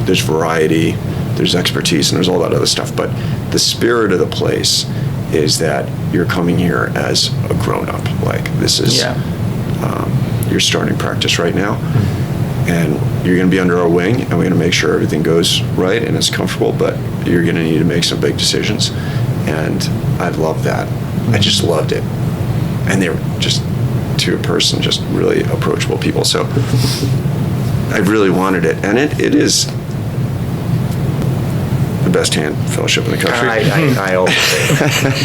there's variety, there's expertise, and there's all that other stuff. But the spirit of the place is that you're coming here as a grown-up. Like, this is your starting practice right now, and you're going to be under our wing, and we're going to make sure everything goes right and it's comfortable, but you're going to need to make some big decisions. And I love that. I just loved it. And they were just, to a person, just really approachable people. So I really wanted it. And it is the best hand fellowship in the country. I always say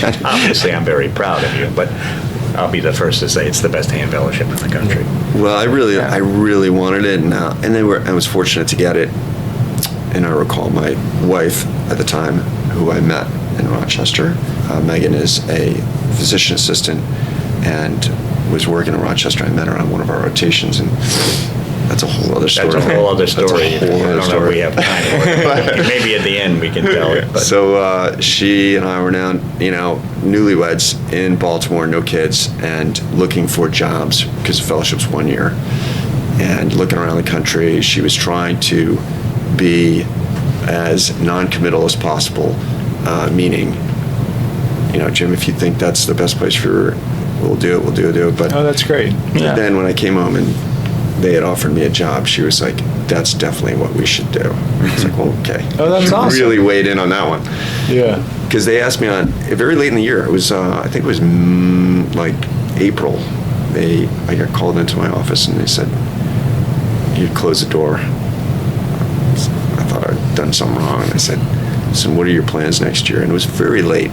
that. Obviously, I'm very proud of you, but I'll be the first to say it's the best hand fellowship in the country. Well, I really wanted it, and I was fortunate to get it. And I recall my wife at the time, who I met in Rochester. Megan is a physician assistant and was working in Rochester. I met her on one of our rotations, and that's a whole other story. That's a whole other story. That's a whole I other don't know if we have time for it. Maybe at the end we can tell it. But. So she and I were now, newlyweds in Baltimore, no kids, and looking for jobs because the fellowship's 1 year. And looking around the country, she was trying to be as non-committal as possible, meaning, Jim, if you think that's the best place for, we'll do it. But that's great. Yeah. Then when I came home and they had offered me a job, she was like, that's definitely what we should do. I was like, well, okay. Oh, that's she awesome. Really weighed in on that one. Yeah. Because they asked me very late in the year. It was, I think it was like April. I got called into my office and they said, you'd close the door. I thought I'd done something wrong. And I said, listen, what are your plans next year? And it was very late.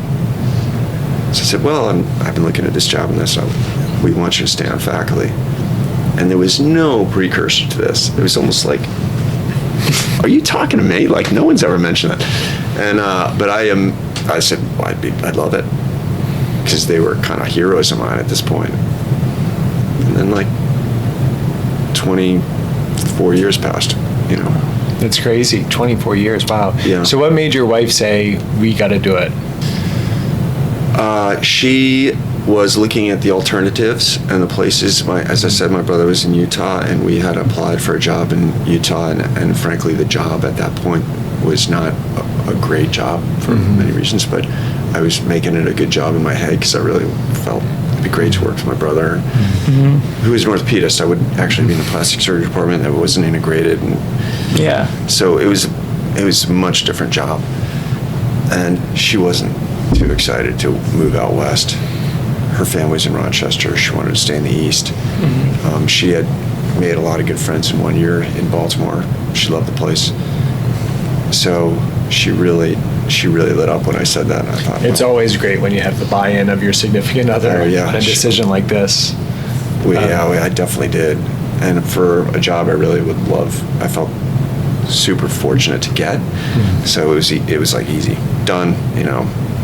So I said, well, I've been looking at this job and this, so we want you to stay on faculty. And there was no precursor to this. It was almost like, are you talking to me? Like, no one's ever mentioned that. And, but I said, well, I'd love it. Because they were kind of heroes of mine at this point. And then 24 years passed, That's crazy. 24 years. Wow. Yeah. So what made your wife say, we got to do it? She was looking at the alternatives and the places. As I said, my brother was in Utah, and we had applied for a job in Utah, and frankly, the job at that point was not a great job for many reasons, but I was making it a good job in my head because I really felt it'd be great to work with my brother, who was an orthopedist. I would actually be in the plastic surgery department that wasn't integrated, and so it was a much different job. And she wasn't too excited to move out west. Her family's in Rochester. She wanted to stay in the East. She had made a lot of good friends in 1 year in Baltimore. She loved the place. So she really lit up when I said that. And I thought, It's always great when you have the buy-in of your significant other in a decision like this. I definitely did. And for a job I really would love, I felt super fortunate to get. So it was like easy, done.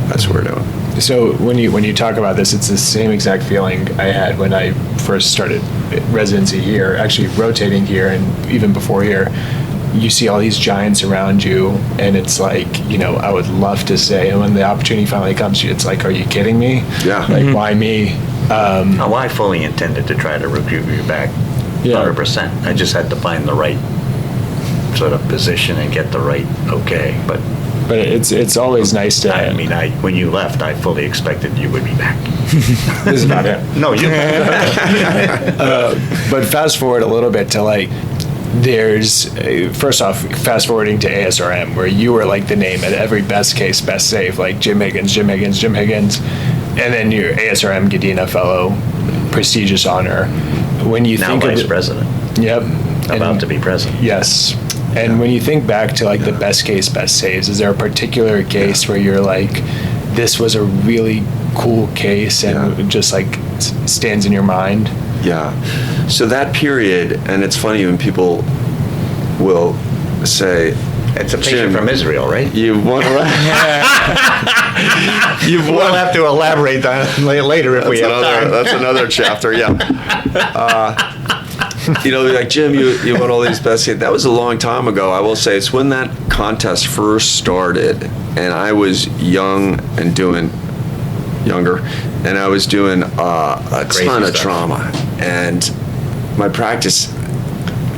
That's what we're doing. So when you talk about this, it's the same exact feeling I had when I first started residency here, actually rotating here, and even before here. You see all these giants around you, and it's like, I would love to say, and when the opportunity finally comes to you, it's like, are you kidding me? Yeah. Like, why me? I fully intended to try to recruit you back, 100%. I just had to find the right sort of position and get the right okay, but it's always nice to. I mean, when you left, I fully expected you would be back. This is about it. No, you. But fast forward a little bit to like, there's first off, fast forwarding to ASRM, where you were like the name at every best case, best save, like Jim Higgins, and then your ASRM Gadina Fellow, prestigious honor. When you Now think vice of president. Yep. About to be president. Yes. And when you think back to like the best case, best saves, is there a particular case where you're like, this was a really cool case and just like stands in your mind? Yeah. So that period, and it's funny when people will say, It's a patient from Israel, right? We'll have to elaborate on it later if we have time. That's another chapter, yeah. Like, Jim, you won all these best hits. That was a long time ago. I will say it's when that contest first started, and I was younger, and I was doing a ton of trauma. And my practice,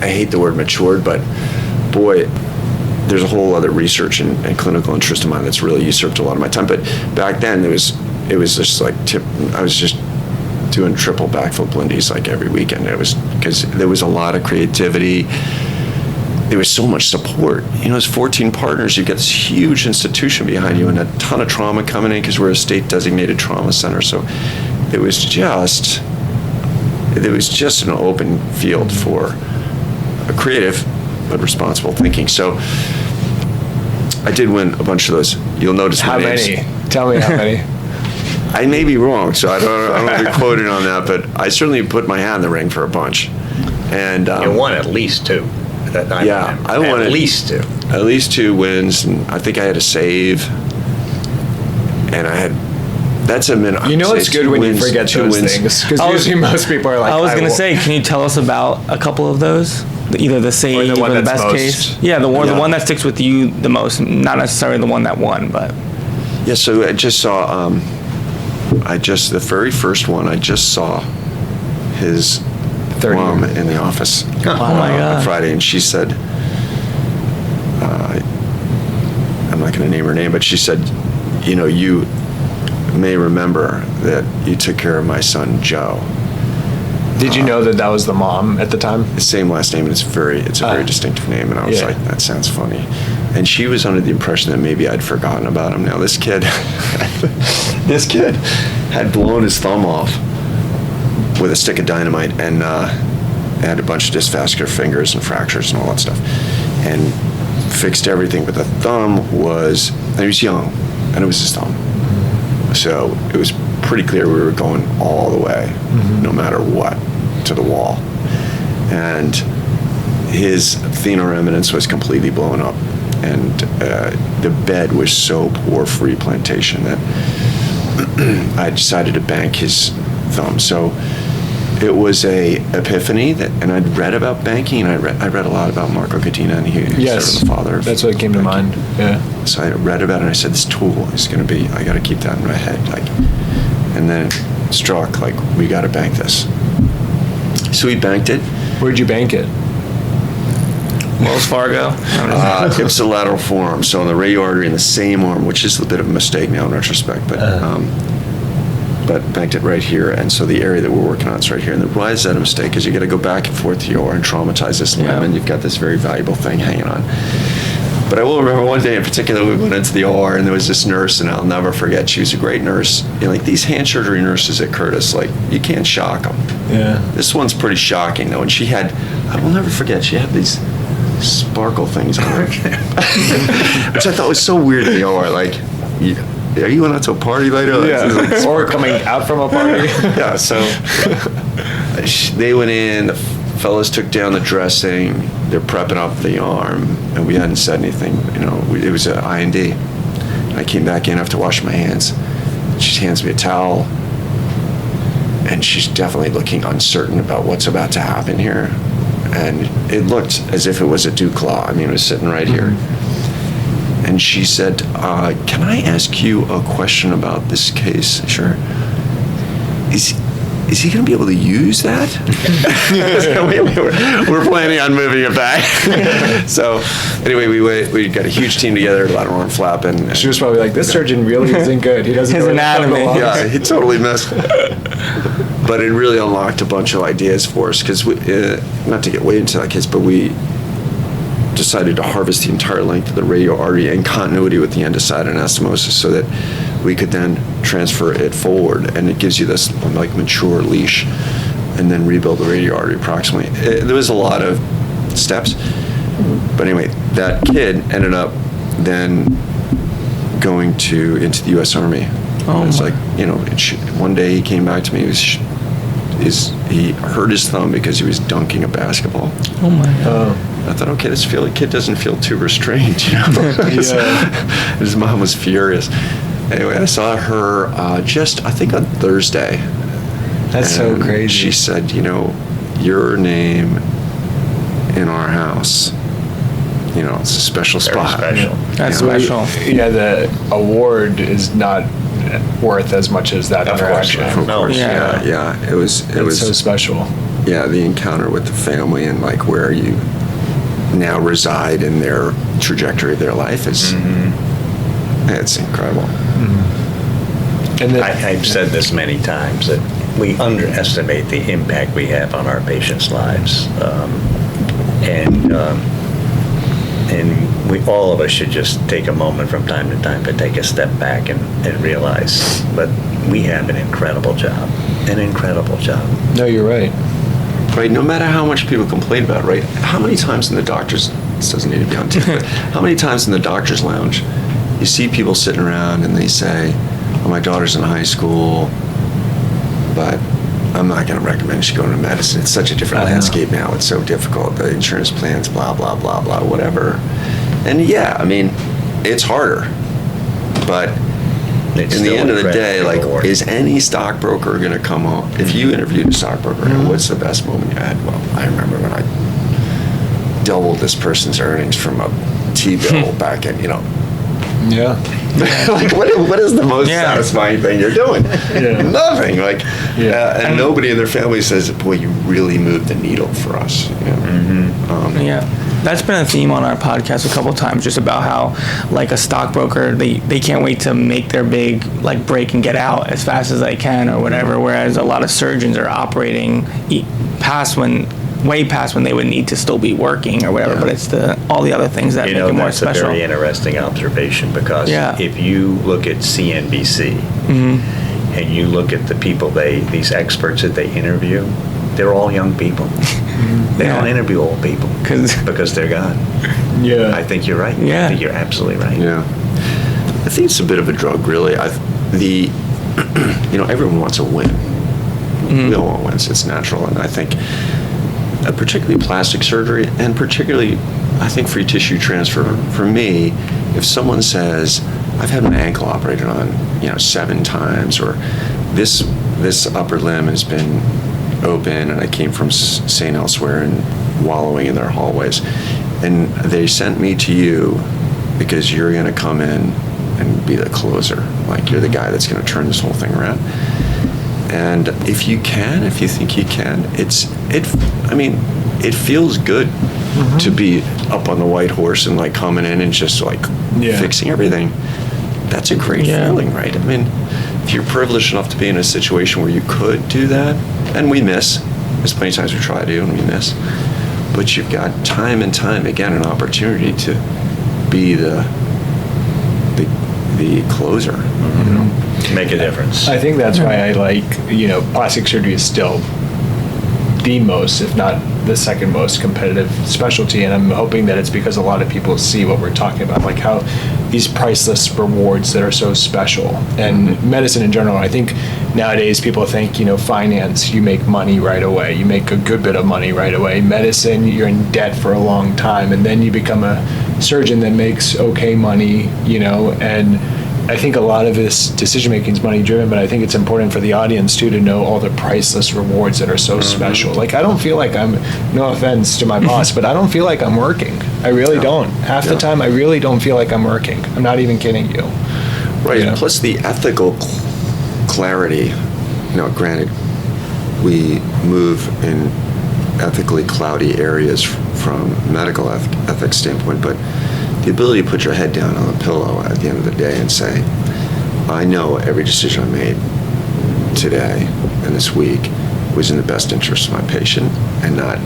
I hate the word matured, but boy, there's a whole other research and clinical interest of mine that's really usurped a lot of my time. But back then, it was just like I was just doing triple backflip Lindy's like every weekend. It was because there was a lot of creativity. There was so much support. It's 14 partners. You've got this huge institution behind you and a ton of trauma coming in because we're a state designated trauma center. So it was just an open field for a creative but responsible thinking. So I did win a bunch of those. You'll notice how names. many? Tell me how many. I may be wrong, so I don't want to be quoted on that, but I certainly put my hat in the ring for a bunch. And you won at least two. I won at least two. At least 2 wins, and I think I had a save. And I had. That's a minute. It's good when you forget those things, because usually most people are like. I was going to say, can you tell us about a couple of those? Either the save or the best case. Yeah, the one that sticks with you the most, not necessarily the one that won, but. Yeah, so I just saw. The very first one, I just saw his mom in the office on Friday, and she said, I'm not going to name her name, but she said, you may remember that you took care of my son, Joe. Did you know that was the mom at the time? The same last name, and it's a very distinctive name, and I was like, that sounds funny. And she was under the impression that maybe I'd forgotten about him. Now, this kid had blown his thumb off with a stick of dynamite and had a bunch of dysvascular fingers and fractures and all that stuff, and fixed everything. But the thumb and he was young, and it was his thumb. So it was pretty clear we were going all the way, no matter what, to the wall. And his thenar eminence was completely blown up. And the bed was so poor for replantation that I decided to bank his thumb. So it was a epiphany and I'd read about banking, and I read a lot about Marco Gadina, and he was the father. That's what came to mind. Yeah. So I read about it, and I said, this tool is going to be, I got to keep that in my head. Like, And then it struck, like, we got to bank this. So we banked it. Where'd you bank it? Wells Fargo. Ipsilateral forearm, so on the radial artery in the same arm, which is a bit of a mistake now in retrospect, but banked it right here, and so the area that we're working on is right here. And why is that a mistake? Because you got to go back and forth to the OR and traumatize this limb, and you've got this very valuable thing hanging on. But I will remember one day in particular, we went into the OR, and there was this nurse, and I'll never forget, she was a great nurse. Like, these hand surgery nurses at Curtis, like, you can't shock them. Yeah. This one's pretty shocking, though, and she had, I will never forget, she had these sparkle things on her, which I thought was so weird in the OR. Like, are you going out to a party later? Like, Or coming out from a party. yeah, so they went in, the fellas took down the dressing, they're prepping up the arm, and we hadn't said anything. You know, it was an I&D. And I came back in after washing my hands. She hands me a towel, and she's definitely looking uncertain about what's about to happen here. And it looked as if it was a dew claw. I mean, it was sitting right here. And she said, can I ask you a question about this case? Sure. Is he going to be able to use that? we're planning on moving it back. So anyway, we got a huge team together, a lot of arm flapping. She was probably like, this surgeon really isn't good. He doesn't His know where the fuck anatomy. belongs. Yeah, he totally missed. But it really unlocked a bunch of ideas for us, because not to get way into that case, but we decided to harvest the entire length of the radial artery in continuity with the end-side anastomosis, so that we could then transfer it forward, and it gives you this like mature leash, and then rebuild the radial artery approximately. There was a lot of steps, but anyway, that kid ended up then going into the U.S. Army. It's like, you know, one day he came back to me. He hurt his thumb because he was dunking a basketball. Oh my God. I thought, okay, this kid doesn't feel too restrained, you know. His mom was furious. Anyway, I saw her I think on Thursday. That's so crazy. She said, you know, your name in our house, you know, it's a special spot. Very special. That's Yeah. special. Yeah, the award is not worth as much as that Of course, interaction. Of No. course, Yeah. yeah. It was so special. yeah, the encounter with the family and like where you now reside in their trajectory of their life is it's incredible. And then, I've said this many times, that we underestimate the impact we have on our patients' lives. And we, all of us should just take a moment from time to time to take a step back and realize that we have an incredible job. no, you're right. Right, no matter how much people complain about it, right? How many times in the doctor's, this doesn't need to be on tape, but how many times in the doctor's lounge you see people sitting around and they say, oh, my daughter's in high school, but I'm not going to recommend she go into medicine. It's such a different landscape now. It's so difficult. The insurance plans, blah, blah, blah, blah, whatever. And yeah, I mean, it's harder. But It's in the still end of the day, incredibly like, rewarding. is any stockbroker going to come home? If you interviewed a stockbroker, what's the best moment you had? Well, I remember when I doubled this person's earnings from a T-bill back in, you know. Yeah. Like, what is the most Yeah. satisfying thing you're doing? Yeah. Nothing. Like, Yeah. and nobody in their family says, boy, you really moved the needle for us. You know? Yeah, that's been a theme on our podcast a couple times, just about how, like, a stockbroker, they can't wait to make their big, like, break and get out as fast as they can or whatever, whereas a lot of surgeons are operating way past when they would need to still be working or whatever, but it's all the other things that You make know, it more that's special. a very interesting observation, because Yeah. if you look at CNBC and you look at the people these experts that they interview, they're all young people. They Yeah. don't interview old people 'Cause- because they're gone. Yeah. I think you're right. Yeah. I think you're absolutely right. Yeah. I think it's a bit of a drug, really. You know, everyone wants a win. We all want wins. It's natural. And I think particularly plastic surgery, and particularly, I think, free tissue transfer, for me, if someone says, I've had my ankle operated on, 7 times, or this upper limb has been open and I came from St. Elsewhere and wallowing in their hallways, and they sent me to you because you're going to come in and be the closer, like you're the guy that's going to turn this whole thing around. And if you think you can, it feels good to be up on the white horse and like coming in and just like fixing everything. That's a great feeling, right? I mean, if you're privileged enough to be in a situation where you could do that, and we miss, there's plenty of times we try to and we miss, but you've got time and time again an opportunity to be the closer. You know? Make a difference. I think that's why I like, plastic surgery is still the most, if not the second most competitive specialty, and I'm hoping that it's because a lot of people see what we're talking about, like how these priceless rewards that are so special. And medicine in general, I think nowadays people think, finance, you make money right away, you make a good bit of money right away. Medicine, you're in debt for a long time, and then you become a surgeon that makes okay money, and I think a lot of this decision making is money driven, but I think it's important for the audience too to know all the priceless rewards that are so special. Like, I don't feel like no offense to my boss, but I don't feel like I'm working. I really don't. Half the time, I really don't feel like I'm working. I'm not even kidding you. Right. Plus the ethical clarity. Granted, we move in ethically cloudy areas from a medical ethics standpoint, but the ability to put your head down on a pillow at the end of the day and say, I know every decision I made today and this week was in the best interest of my patient and not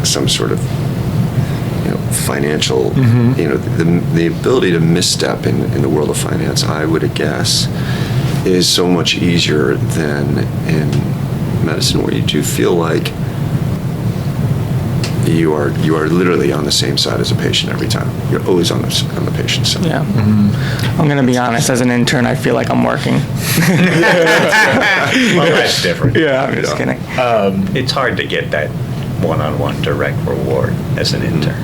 some sort of financial, the ability to misstep in the world of finance, I would guess, is so much easier than in medicine, where you do feel like you are literally on the same side as a patient every time. You're always on the patient's side. Yeah. I'm going to be honest, as an intern, I feel like I'm working. Well, that's different. Yeah, I'm just kidding. It's hard to get that one-on-one direct reward as an intern.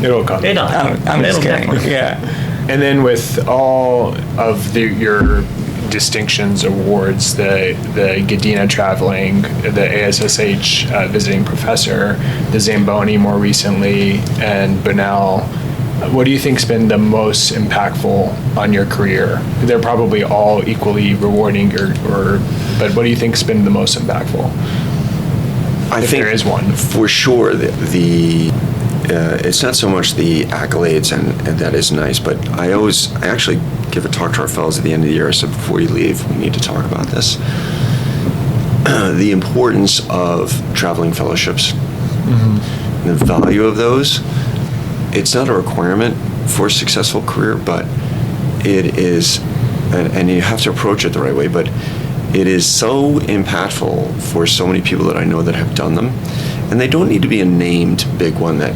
It'll come. I'm just kidding. Yeah. And then with all of your distinctions, awards, the Gadina traveling, the ASSH visiting professor, the Zamboni more recently, and Bunnell, what do you think's been the most impactful on your career? They're probably all equally rewarding, but what do you think's been the most impactful? I if think there is one, for sure. It's not so much the accolades, and that is nice, but I actually give a talk to our fellows at the end of the year. I said, before you leave, we need to talk about this. The importance of traveling fellowships, the value of those. It's not a requirement for a successful career, but it is, and you have to approach it the right way, but it is so impactful for so many people that I know that have done them. And they don't need to be a named big one that,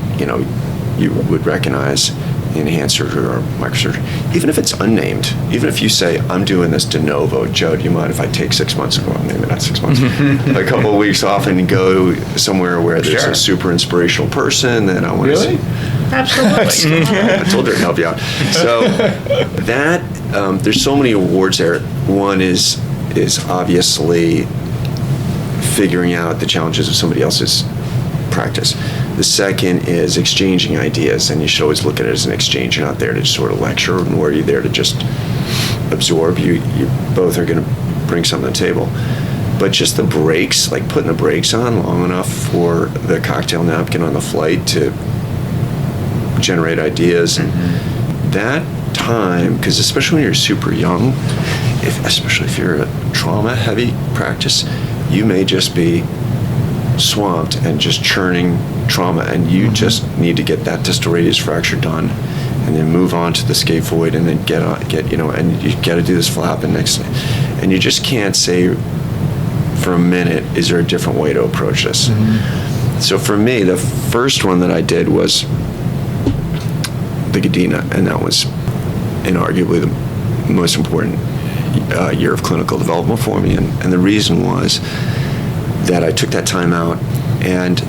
you would recognize in hand surgery or microsurgery. Even if it's unnamed, even if you say, I'm doing this de novo, Joe, do you mind if I take 6 months, well, maybe not 6 months, a couple of weeks off and go somewhere where there's a super inspirational person that I want to see? Absolutely. I told her to help you out. So that, there's so many awards there. One is obviously figuring out the challenges of somebody else's practice. The second is exchanging ideas, and you should always look at it as an exchange. You're not there to just sort of lecture, nor are you there to just absorb. You both are going to bring something to the table. But just the breaks, like putting the brakes on long enough for the cocktail napkin on the flight to generate ideas. That time, because especially when you're super young, especially if you're a trauma-heavy practice, you may just be swamped and just churning trauma, and you just need to get that distal radius fracture done, and then move on to the scaphoid, and then and you got to do this flap and next, and you just can't say for a minute, is there a different way to approach this? So for me, the first one that I did was the Gadina, and that was inarguably the most important year of clinical development for me, and the reason was that I took that time out, and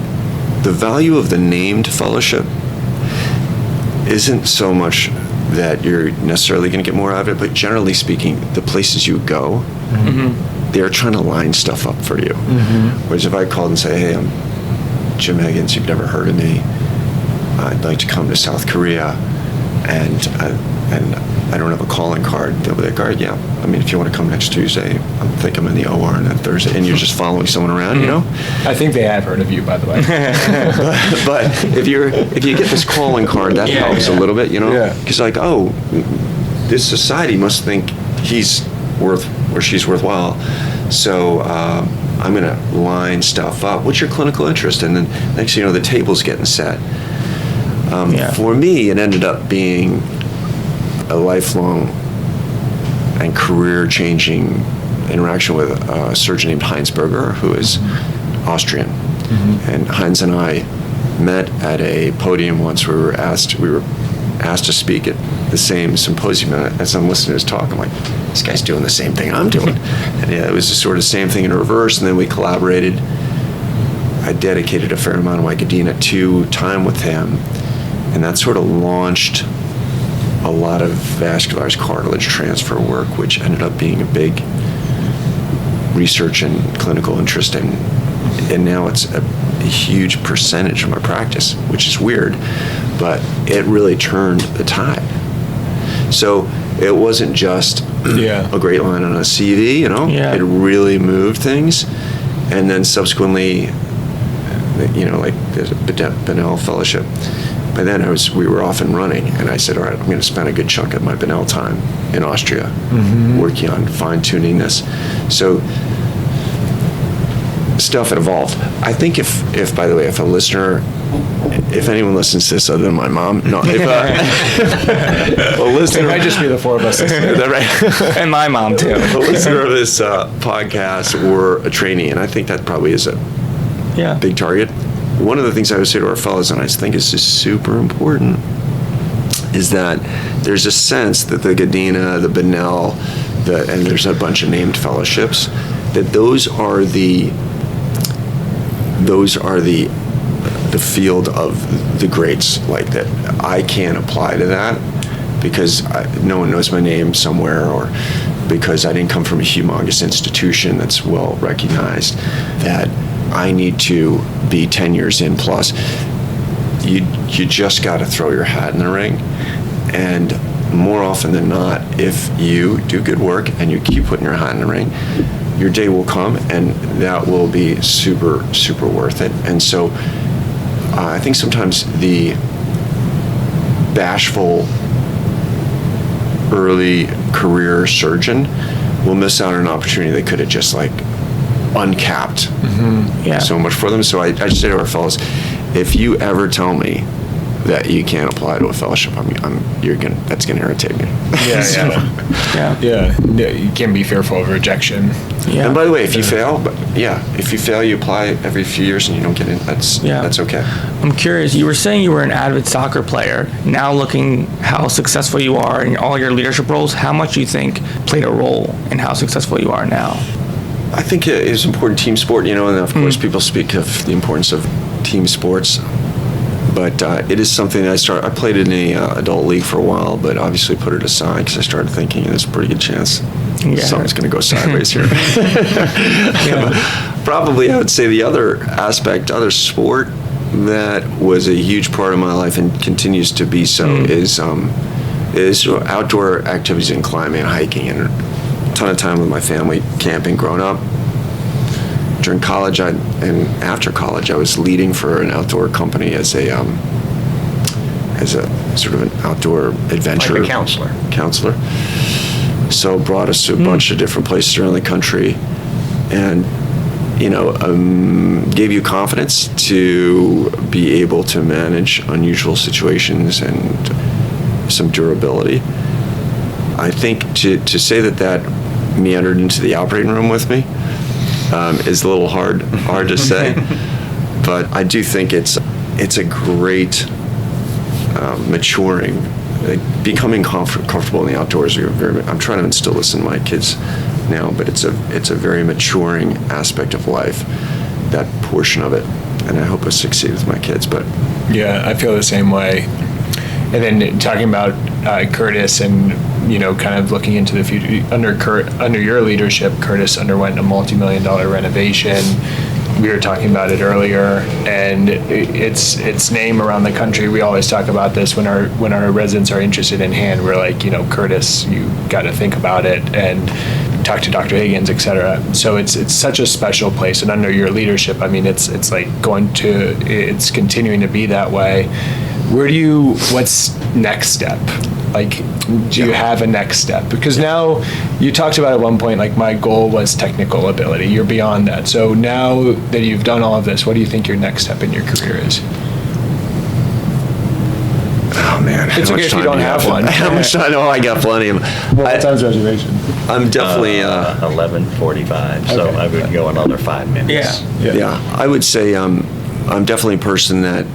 the value of the named fellowship isn't so much that you're necessarily going to get more out of it, but generally speaking, the places you go, they're trying to line stuff up for you. Whereas if I called and say, hey, I'm Jim Higgins, you've never heard of me, I'd like to come to South Korea, and I don't have a calling card. They'll be like, all right, yeah. I mean, if you want to come next Tuesday, I think I'm in the OR, and then Thursday, and you're just following someone around, you know? I think they have heard of you, by the way. but if you get this calling card, that helps a little bit, you know? Yeah. Because like, oh, this society must think he's worth or she's worthwhile. So I'm going to line stuff up. What's your clinical interest? And then next thing you know, the table's getting set. For me, it ended up being a lifelong and career-changing interaction with a surgeon named Heinsberger, who is Austrian. And Heinz and I met at a podium once. We were asked to speak at the same symposium. And as I'm listening to his talk, I'm like, this guy's doing the same thing I'm doing. And yeah, it was the sort of same thing in reverse. And then we collaborated. I dedicated a fair amount of my Gadina to time with him. And that sort of launched a lot of vascularized cartilage transfer work, which ended up being a big research and clinical interest. And now it's a huge percentage of my practice, which is weird, but it really turned the tide. So it wasn't just a great line on a CV, you know? Yeah. It really moved things. And then subsequently, you know, like there's a Benel Fellowship. By then we were off and running, and I said, all right, I'm going to spend a good chunk of my Benel time in Austria working on fine-tuning this. So stuff had evolved. I think if by the way, if a listener, if anyone listens to this other than my mom, no, if a listener, It might just be the four of us. is that right? And my mom too. A listener of this podcast or a trainee, and I think that probably is a big target. One of the things I would say to our fellows, and I think is just super important, is that there's a sense that the Gadina, the Benel, and there's a bunch of named fellowships, that those are the field of the greats, like that I can't apply to that because no one knows my name somewhere, or because I didn't come from a humongous institution that's well recognized, that I need to be 10 years in plus. You just got to throw your hat in the ring. And more often than not, if you do good work and you keep putting your hat in the ring, your day will come, and that will be super, super worth it. And so I think sometimes the bashful early career surgeon will miss out on an opportunity they could have just like uncapped so much for them. So I just say to our fellows, if you ever tell me that you can't apply to a fellowship, that's gonna irritate me. You can't be fearful of rejection. Yeah. And by the way, if you fail, you apply every few years and you don't get in. That's okay. I'm curious. You were saying you were an avid soccer player. Now, looking how successful you are in all your leadership roles, how much do you think played a role in how successful you are now? I think it is important team sport, you know, and of course people speak of the importance of team sports. But it is something that I played in a adult league for a while, but obviously put it aside because I started thinking there's a pretty good chance something's going to go sideways here. Probably I would say the other sport that was a huge part of my life and continues to be so is outdoor activities and climbing and hiking, and a ton of time with my family camping growing up. During college and after college, I was leading for an outdoor company as a sort of an outdoor adventure. Like a counselor. So brought us to a bunch of different places around the country, and gave you confidence to be able to manage unusual situations and some durability. I think to say that meandered into the operating room with me is a little hard to say, but I do think it's a great maturing, becoming comfortable in the outdoors. I'm trying to instill this in my kids now, but it's a very maturing aspect of life, that portion of it, and I hope I succeed with my kids. But yeah, I feel the same way. And then talking about Curtis and kind of looking into the future, under your leadership, Curtis underwent a multi-million-dollar renovation. we were talking about it earlier, and its name around the country. We always talk about this when our residents are interested in hand. We're like, Curtis, you got to think about it and talk to Dr. Higgins, et cetera. So it's such a special place, and under your leadership, I mean, it's continuing to be that way. What's next step? Like, do you have a next step? Because now, you talked about at one point, like, my goal was technical ability. You're beyond that. So now that you've done all of this, what do you think your next step in your career is? Oh, man. It's okay if you don't have one. How much time? Oh, I got plenty of them. What time's reservation? I'm definitely... 11:45, so Okay. I would go another 5 minutes. Yeah, I would say I'm definitely a person that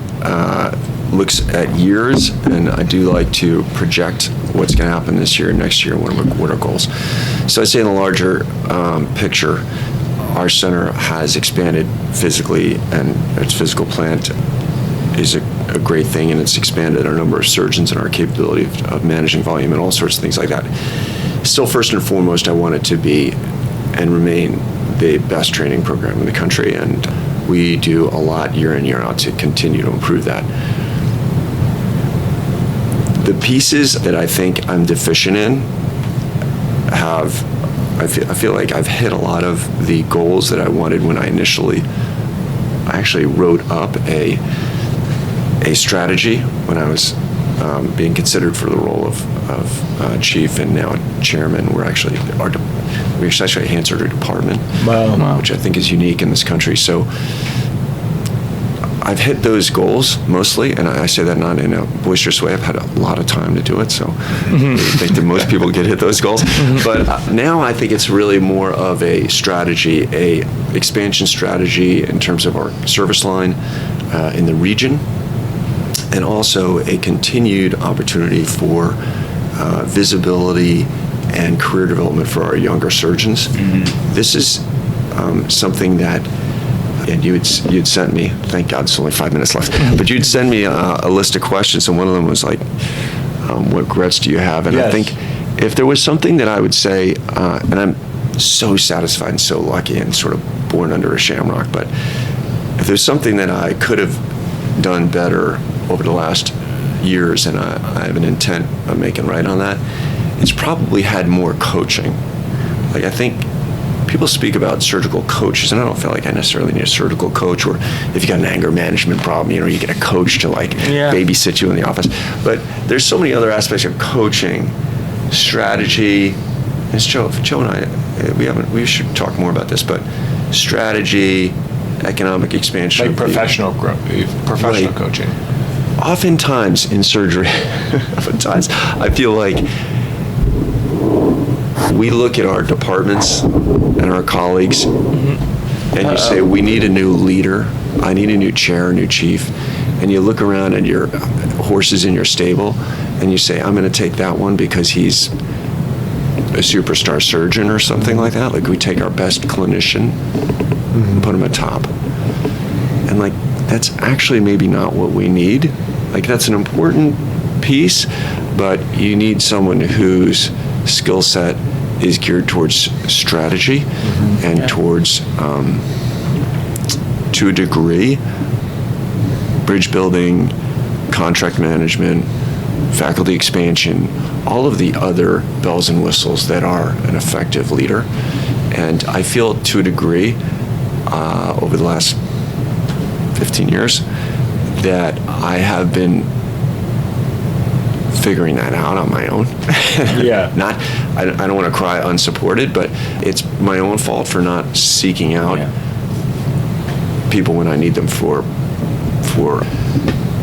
looks at years, and I do like to project what's going to happen this year, next year, what our goals. So I'd say in the larger picture, our center has expanded physically, and its physical plant is a great thing, and it's expanded our number of surgeons and our capability of managing volume and all sorts of things like that. Still, first and foremost, I want it to be and remain the best training program in the country, and we do a lot year in, year out to continue to improve that. The pieces that I think I'm deficient in I feel like I've hit a lot of the goals that I wanted when I actually wrote up a strategy when I was being considered for the role of chief and now chairman. We actually a hand surgery department, Wow. which I think is unique in this country. So I've hit those goals mostly, and I say that not in a boisterous way. I've had a lot of time to do it, so I think that most people hit those goals. But now I think it's really more of a strategy, a expansion strategy in terms of our service line in the region, and also a continued opportunity for visibility and career development for our younger surgeons. This is something that, and you'd sent me, thank God it's only 5 minutes left, but you'd send me a list of questions, and one of them was like, what regrets do you have? And Yes. I think if there was something that I would say, and I'm so satisfied and so lucky and sort of born under a shamrock, but if there's something that I could have done better over the last years, and I have an intent of making right on that, it's probably had more coaching. Like, I think people speak about surgical coaches, and I don't feel like I necessarily need a surgical coach, or if you got an anger management problem, you get a coach to babysit you in the office. But there's so many other aspects of coaching, strategy. As Joe and I, we should talk more about this, but strategy, economic expansion. Like professional growth, professional coaching. Oftentimes in surgery, I feel like we look at our departments and our colleagues, and you say, we need a new leader. I need a new chair, a new chief. And you look around at your horses in your stable, and you say, I'm going to take that one because he's a superstar surgeon or something like that. Like, we take our best clinician and put him at top. And that's actually maybe not what we need. That's an important piece, but you need someone whose skill set is geared towards strategy and towards, to a degree, bridge building, contract management, faculty expansion, all of the other bells and whistles that are an effective leader. And I feel, to a degree, over the last 15 years, that I have been figuring that out on my own. Yeah. I don't want to cry unsupported, but it's my own fault for not seeking out people when I need them for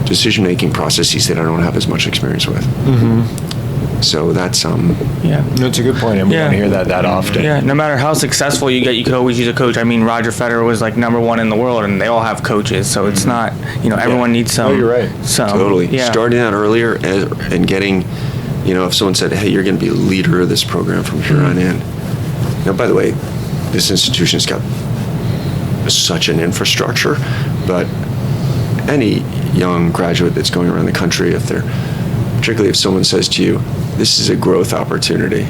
decision-making processes that I don't have as much experience with. So that's That's a good point, and we don't hear that often. Yeah, no matter how successful you get, you could always use a coach. I mean, Roger Federer was #1 in the world, and they all have coaches. So it's not, everyone needs some. Oh, you're right. Totally. Yeah. Starting out earlier and getting, if someone said, hey, you're going to be a leader of this program from here on in. Now, by the way, this institution's got such an infrastructure, but any young graduate that's going around the country, particularly if someone says to you, this is a growth opportunity,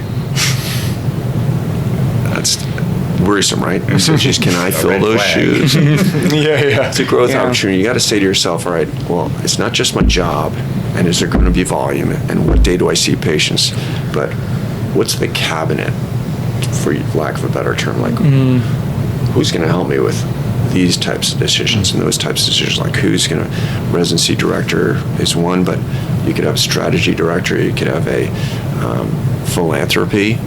worrisome, right? So just, can I fill red those flag. shoes? Yeah. It's a growth Yeah. opportunity. You got to say to yourself, all right, well, it's not just my job, and is there going to be volume, and what day do I see patients, but what's the cabinet, for lack of a better term, like who's going to help me with these types of decisions and those types of decisions, like who's going to, residency director is one, but you could have a strategy director, you could have a philanthropy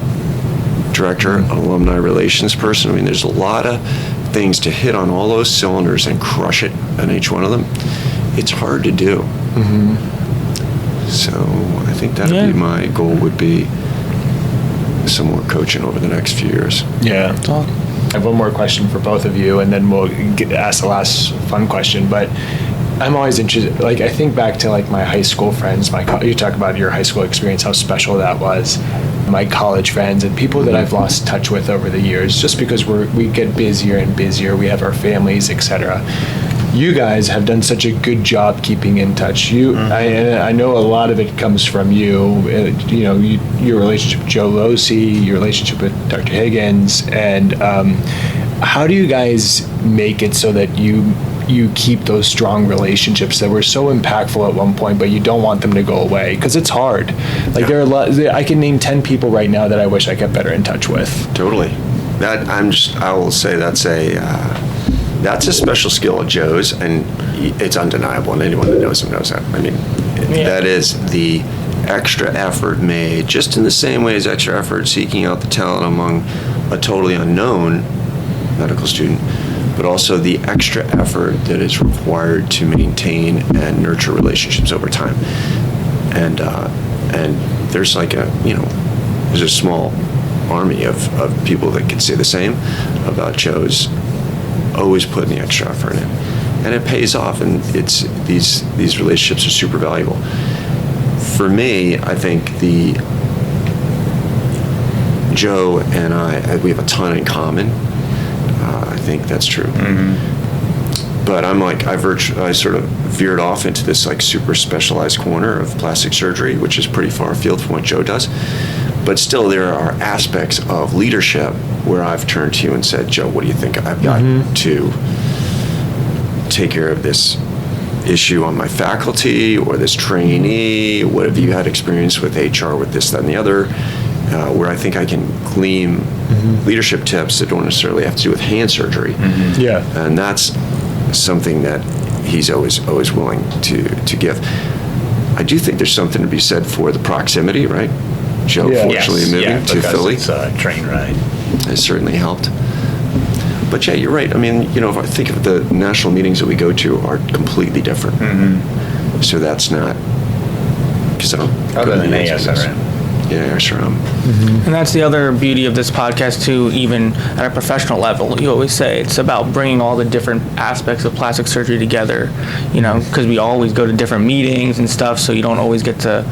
director, an alumni relations person. I mean, there's a lot of things to hit on all those cylinders and crush it on each one of them. It's hard to do. So I think that'd be my goal, would be some more coaching over the next few years. Yeah. I have one more question for both of you, and then we'll ask the last fun question. But I'm always interested, like, I think back to, like, my high school friends, you talk about your high school experience, how special that was, my college friends, and people that I've lost touch with over the years, just because we get busier and busier, we have our families, etc. You guys have done such a good job keeping in touch. I know a lot of it comes from you. Your relationship with Joe Losi, your relationship with Dr. Higgins, and how do you guys make it so that you keep those strong relationships that were so impactful at one point, but you don't want them to go away? Because it's hard. Like, there are a lot. I can name 10 people right now that I wish I kept better in touch with. Totally. I will say that's a special skill of Joe's, and it's undeniable, and anyone that knows him knows that. I mean, that is the extra effort made, just in the same way as extra effort seeking out the talent among a totally unknown medical student, but also the extra effort that is required to maintain and nurture relationships over time. And there's there's a small army of people that can say the same about Joe's always putting the extra effort in, and it pays off, and it's these relationships are super valuable. For me, I think Joe and we have a ton in common. I think that's true. But I'm like, I sort of veered off into this like super specialized corner of plastic surgery, which is pretty far afield from what Joe does. But still, there are aspects of leadership where I've turned to you and said, Joe, what do you think I've got to take care of this issue on my faculty or this trainee? What have you had experience with HR, with this, that, and the other? Where I think I can glean leadership tips that don't necessarily have to do with hand surgery. Yeah. And that's something that he's always willing to give. I do think there's something to be said for the proximity, right? Joe, fortunately, moving to Philly. It's a train ride. Has certainly helped. But yeah, you're right. I mean, if I think of the national meetings that we go to are completely different. So that's not, because I don't. Other than ASRM. Yeah, ASRM. And that's the other beauty of this podcast too, even at a professional level. You always say it's about bringing all the different aspects of plastic surgery together, because we always go to different meetings and stuff, so you don't always get to,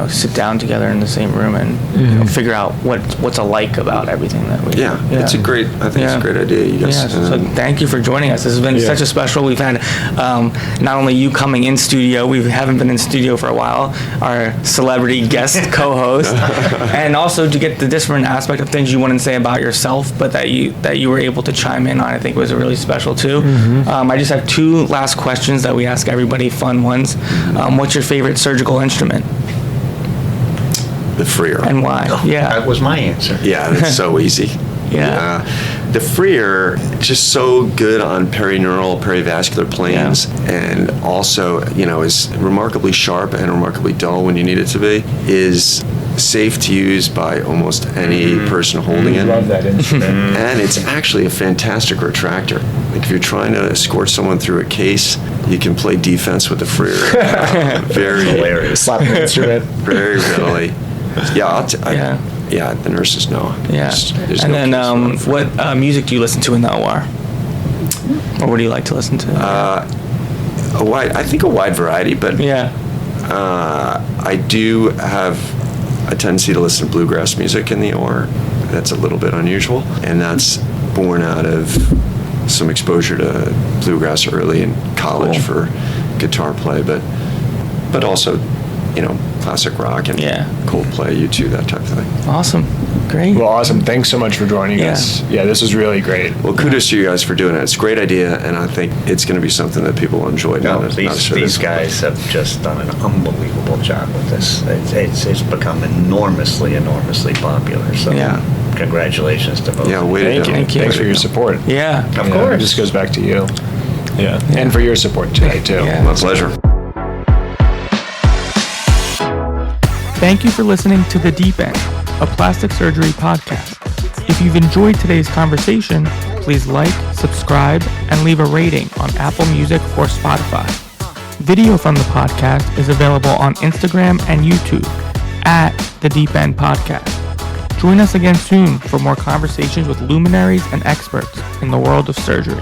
sit down together in the same room and figure out what's alike about everything that we do. Yeah, it's a great idea, you guys. So thank you for joining us. This has been such a special. We've had not only you coming in studio, we haven't been in studio for a while, our celebrity guest co-host, and also to get the different aspect of things you wouldn't say about yourself, but that you were able to chime in on, I think was really special too. I just have two last questions that we ask everybody, fun ones. What's your favorite surgical instrument? The Freer. And why? That was my answer. Yeah, that's so easy. The Freer, just so good on perineural, perivascular planes, and also, is remarkably sharp and remarkably dull when you need it to be, is safe to use by almost any person holding it. Love that instrument. And it's actually a fantastic retractor. Like, if you're trying to escort someone through a case, you can play defense with the Freer. Very hilarious. Slap the instrument. Very readily. Yeah, the nurses know. Yeah. There's And no then what music do you listen to in the OR? Or what do you like to listen to? I think a wide variety, but I do have a tendency to listen to bluegrass music in the OR. That's a little bit unusual, and that's born out of some exposure to bluegrass early in college for guitar play, but also classic rock and Yeah. Coldplay, U2, that type of thing. Awesome. Great. Well, awesome. Thanks so much for joining Yeah. us. Yeah, this was really great. Well, kudos to you guys for doing it. It's a great idea, and I think it's going to be something that people will enjoy. No, not these this- guys have just done an unbelievable job with this. It's become enormously popular. So Yeah. congratulations to both. Yeah, way to Thank go. you. Thank you. Thanks for your support. Yeah. Of Yeah, course. This goes back to you. Yeah. And for your support today, too. Yeah. My pleasure. Thank you for listening to The Deep End, a plastic surgery podcast. If you've enjoyed today's conversation, please like, subscribe, and leave a rating on Apple Music or Spotify. Video from the podcast is available on Instagram and YouTube at The Deep End Podcast. Join us again soon for more conversations with luminaries and experts in the world of surgery.